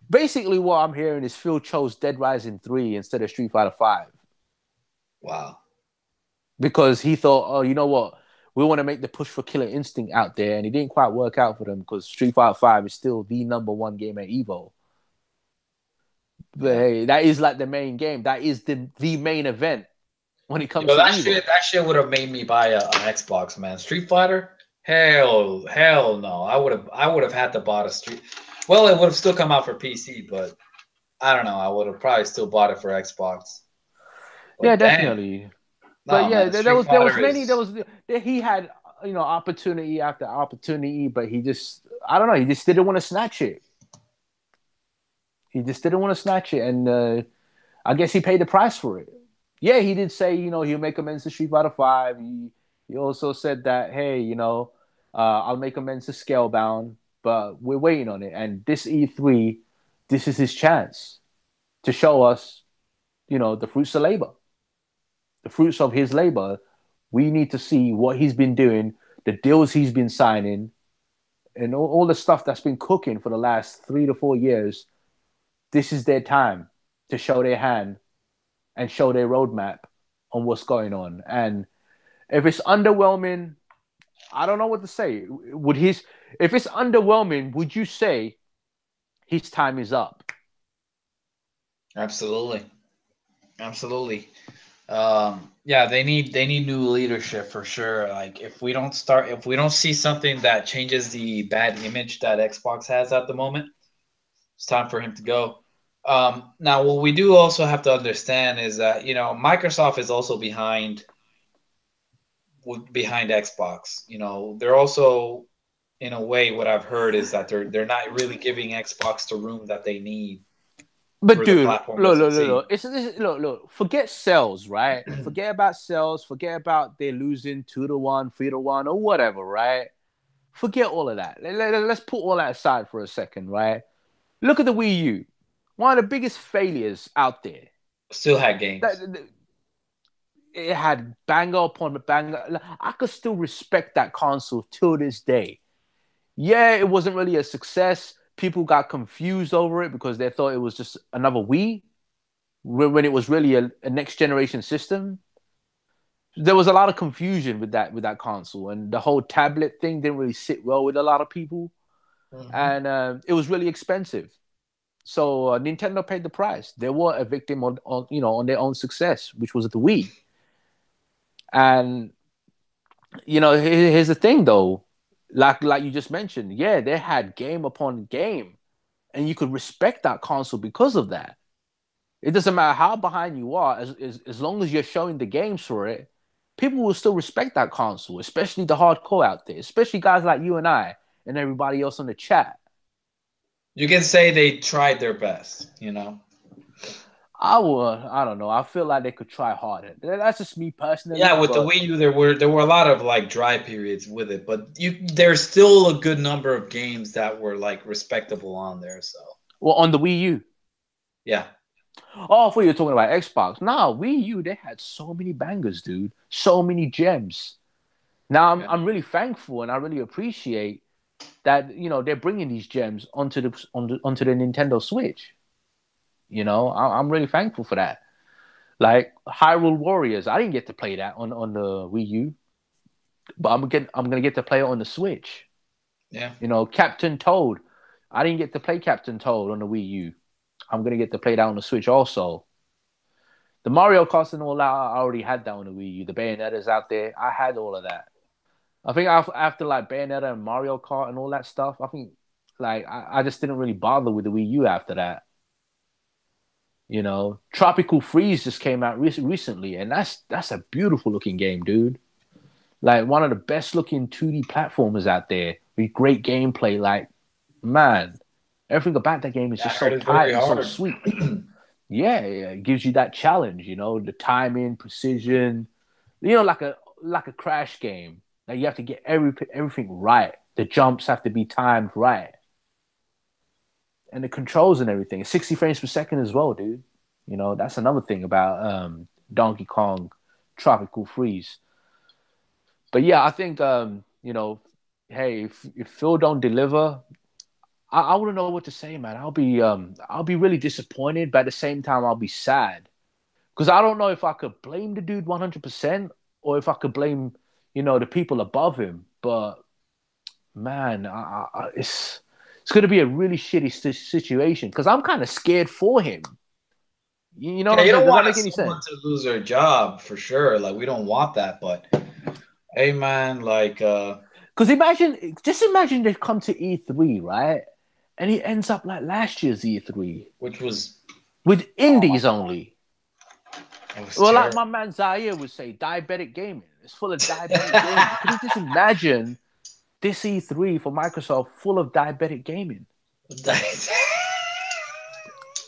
basically what I'm hearing is Phil chose Dead Rising 3 instead of Street Fighter 5 Wow. because he thought, oh, you know what? we want to make the push for Killer Instinct out there, and it didn't quite work out for them because Street Fighter V is still the number one game at Evo. But Yeah. hey, that is like the main game. That is the main event when it comes Yo, to that Evo. shit would have made me buy an Xbox, man. Street Fighter? Hell no. I would have had to bought a Street. Well, it would have still come out for PC, but I don't know. I would have probably still bought it for Xbox. Yeah, But damn, definitely. But no, yeah, man. Street there was Fighter many. is He had opportunity after opportunity, but he just I don't know. He just didn't want to snatch it. He just didn't want to snatch it, and I guess he paid the price for it. Yeah, he did say he'll make amends to Street Fighter Five. He also said that hey I'll make amends to Scalebound, but we're waiting on it. And this E3, this is his chance to show us the fruits of labor, the fruits of his labor. We need to see what he's been doing, the deals he's been signing, and all the stuff that's been cooking for the last 3 to 4 years. This is their time to show their hand and show their roadmap on what's going on. And if it's underwhelming, I don't know what to say. If it's underwhelming, would you say his time is up? absolutely, absolutely. Yeah, they need new leadership for sure. Like if we don't see something that changes the bad image that Xbox has at the moment, it's time for him to go. Now, what we do also have to understand is that Microsoft is also behind Xbox. They're also, in a way, what I've heard is that they're not really giving Xbox the room that they need But for the dude, platform to look, look, look, succeed. look. Look. Forget sales, right? Forget about sales. Forget about they're losing 2-1, 3-1, or whatever, right? Forget all of that. Let's put all that aside for a second, right? Look at the Wii U, one of the biggest failures out there. Still had games. It had banger upon banger. I could still respect that console till this day. Yeah, it wasn't really a success. People got confused over it because they thought it was just another Wii when it was really a next generation system. There was a lot of confusion with that console, and the whole tablet thing didn't really sit well with a lot of people, Mm-hmm. and it was really expensive. So Nintendo paid the price. They were a victim on their own success, which was the Wii. And here's the thing though, like you just mentioned, yeah, they had game upon game, and you could respect that console because of that. It doesn't matter how behind you are, as long as you're showing the games for it, people will still respect that console, especially the hardcore out there, especially guys like you and I and everybody else on the chat. You can say they tried their best. I don't know. I feel like they could try harder. That's just me personally, Yeah, with the but Wii U, there were a lot of like dry periods with it, but there's still a good number of games that were like respectable on there. So well, on the Wii U. yeah, Oh, I thought you were talking about Xbox. Nah, Wii U, they had so many bangers, dude. So many gems. Now I'm yeah. I'm really thankful and I really appreciate that they're bringing these gems onto the Nintendo Switch. I'm really thankful for that. Like Hyrule Warriors, I didn't get to play that on the Wii U, but I'm gonna get to play it on the Switch. Yeah. Captain Toad, I didn't get to play Captain Toad on the Wii U. I'm gonna get to play that on the Switch also. The Mario Kart and all that, I already had that on the Wii U. The Bayonetta's out there, I had all of that. I think after like Bayonetta and Mario Kart and all that stuff, I think like I just didn't really bother with the Wii U after that. Tropical Freeze just came out recently, and that's a beautiful looking game, dude. Like one of the best looking 2D platformers out there with great gameplay. Like, man, everything about that game is Yeah, I just so heard it's tight very and so hard. sweet. Yeah, it gives you that challenge, the timing, precision, like a crash game. Like you have to get everything right. The jumps have to be timed right, and the controls and everything. 60 frames per second as well, dude. That's another thing about Donkey Kong Tropical Freeze. But yeah, I think hey, if Phil don't deliver, I wouldn't know what to say, man. I'll be really disappointed, but at the same time, I'll be sad because I don't know if I could blame the dude 100% or if I could blame the people above him. But man, it's going to be a really shitty situation because I'm kind of scared for him. You know what Yeah, I'm you saying? don't Does that want make any someone sense? to lose their job for sure. Like we don't want that, but hey, man, like Because just imagine they come to E3, right? And he ends up like last year's E3 which was with oh my indies god, only. it was Well, like terrible. my man Zaire would say, diabetic gaming. It's full of diabetic gaming. Could you just imagine this E3 for Microsoft full of diabetic gaming?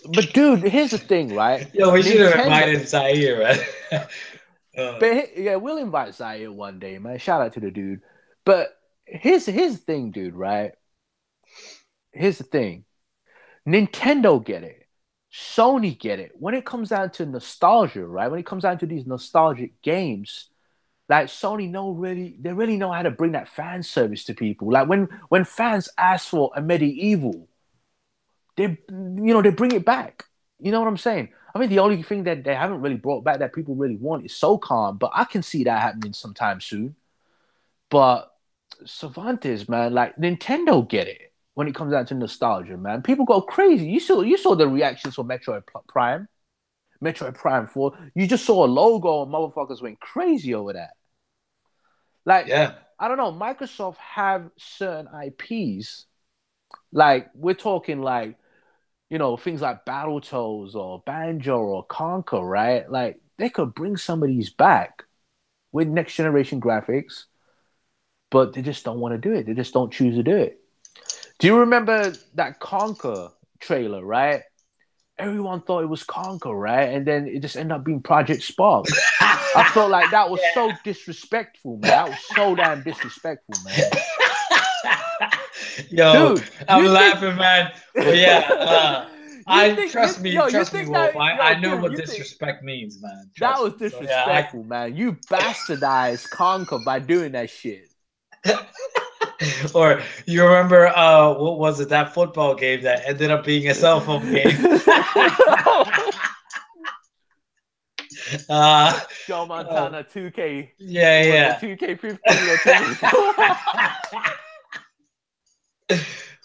But dude, here's the thing, right? Yo, we should have Nintendo, invited Zaire, man. but yeah, we'll invite Zaire one day, man. Shout out to the dude. But here's the thing, dude, right? Here's the thing. Nintendo get it. Sony get it. When it comes down to nostalgia, right? When it comes down to these nostalgic games, like Sony they really know how to bring that fan service to people. Like when fans ask for a medieval, they bring it back. You know what I'm saying? I mean, the only thing that they haven't really brought back that people really want is SOCOM, but I can see that happening sometime soon. But Cervantes, man, like Nintendo get it when it comes down to nostalgia, man. People go crazy. You saw the reactions for Prime, Metroid Prime 4. You just saw a logo and motherfuckers went crazy over that. Like, Yeah. I don't know, Microsoft have certain IPs. Like, we're talking like, things like Battletoads or Banjo or Conker, right? Like, they could bring some of these back with next generation graphics, but they just don't want to do it. They just don't choose to do it. Do you remember that Conker trailer, right? Everyone thought it was Conker, right? And then it just ended up being Project Spark. I felt like that was so disrespectful, man. That was so damn disrespectful, man. Yo, Dude, I'm laughing, man. But yeah, trust me, Wolf. I know dude, what you think disrespect means, man. that Trust was me. So yeah, disrespectful, man. You bastardized Conker by doing that shit. or you remember what was it? That football game that ended up being a cell phone game. Joe Montana 2K. Yeah, What was it? yeah. 2K15 or 2K?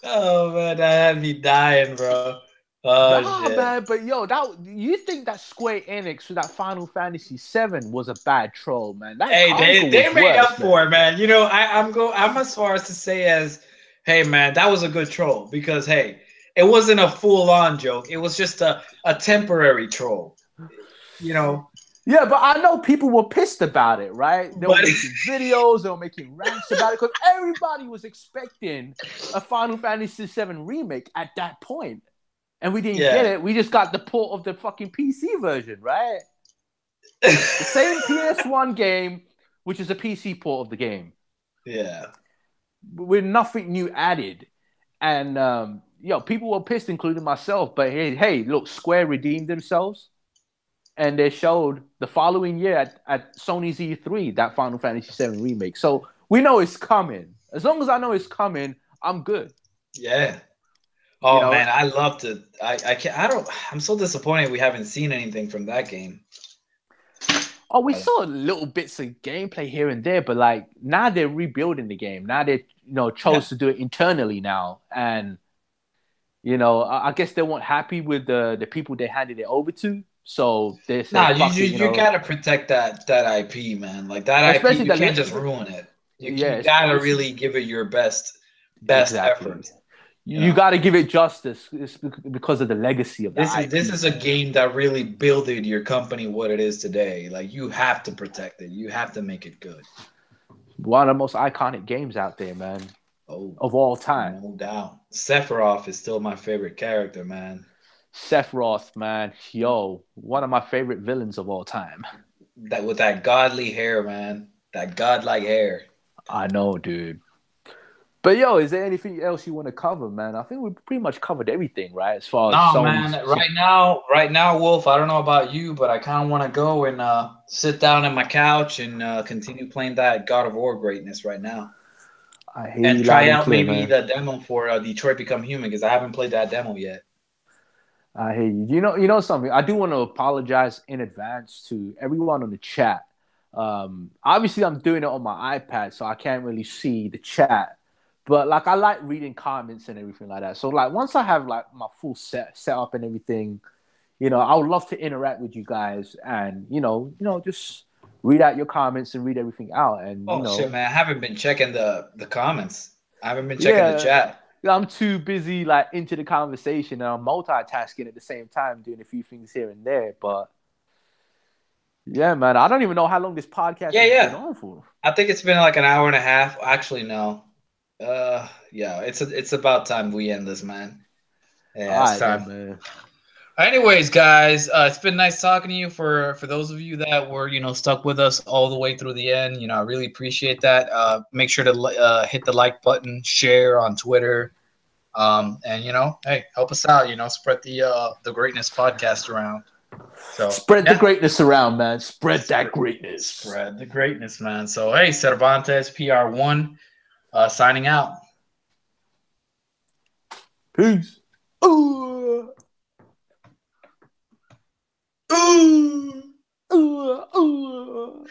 Oh man, that had me dying, bro. Oh Nah, shit. man, but yo, that you think that Square Enix with that Final Fantasy VII was a bad troll, man? That Hey, Conker they was made worse, up man. for it, man. You know, I'm as far as to say as, hey, man, that was a good troll because hey, it wasn't a full on joke. It was just a temporary troll. You know, Yeah, but I know people were pissed about it, right? They were but making videos, they were making rants about it because everybody was expecting a Final Fantasy VII remake at that point. And we didn't get yeah, it. We just got the port of the fucking PC version, right? The same PS1 game, which is a PC port of the game, yeah. with nothing new added. And people were pissed, including myself. But hey, look, Square redeemed themselves, and they showed the following year at Sony's E3 that Final Fantasy VII remake. So we know it's coming. As long as I know it's coming, I'm good. Yeah. You Oh know. man, I love to. I can't. I don't. I'm so disappointed we haven't seen anything from that game. Oh, we saw little bits of gameplay here and there, but like now they're rebuilding the game. Now they Yeah. chose to do it internally now, and I guess they weren't happy with the people they handed it over to, so they Nah, said fuck it. you gotta protect that IP, man. Like that IP, Especially you can't just ruin it. yeah, You gotta really give it your best exactly. effort. You You know, got to give it justice because of the legacy of the this IP, is a man. game that really builded your company what it is today. Like you have to protect it. You have to make it good. One of the most iconic games out there, man, Oh, of all time. no doubt. Sephiroth is still my favorite character, man. Sephiroth, man, yo, one of my favorite villains of all time. That with that godly hair, man. That godlike hair. I know, dude. But yo, is there anything else you want to cover, man? I think we pretty much covered everything, right? As far as No, man. Sony's. Right now, Wolf. I don't know about you, but I kind of want to go and sit down on my couch and continue playing that God of War greatness right now, I hear and you loud try and out clear, maybe man. the demo for Detroit Become Human because I haven't played that demo yet. I hear you. You know something. I do want to apologize in advance to everyone on the chat. Obviously, I'm doing it on my iPad, so I can't really see the chat. But like, I like reading comments and everything like that. So like, once I have like my full set up and everything, I would love to interact with you guys and just read out your comments and read everything out. And Oh shit, man! I haven't been checking the comments. I haven't been checking the yeah, chat. I'm too busy like into the conversation and I'm multitasking at the same time, doing a few things here and there. But yeah, man, I don't even know how long this podcast Yeah, has been yeah. on for. I think it's been like an hour and a half. Actually, no. Yeah, it's about time we end this, man. All Yeah, it's right, then, time. man. Anyways, guys, it's been nice talking to you. For those of you that were stuck with us all the way through the end, I really appreciate that. Make sure to hit the like button, share on Twitter, and hey, help us out. Spread the greatness podcast around. So Spread the yeah, greatness around, man. Spread that greatness. spread the greatness, man. So hey, Cervantes PR1, signing out. Peace. Ooh. Ooh. Ooh. Ooh.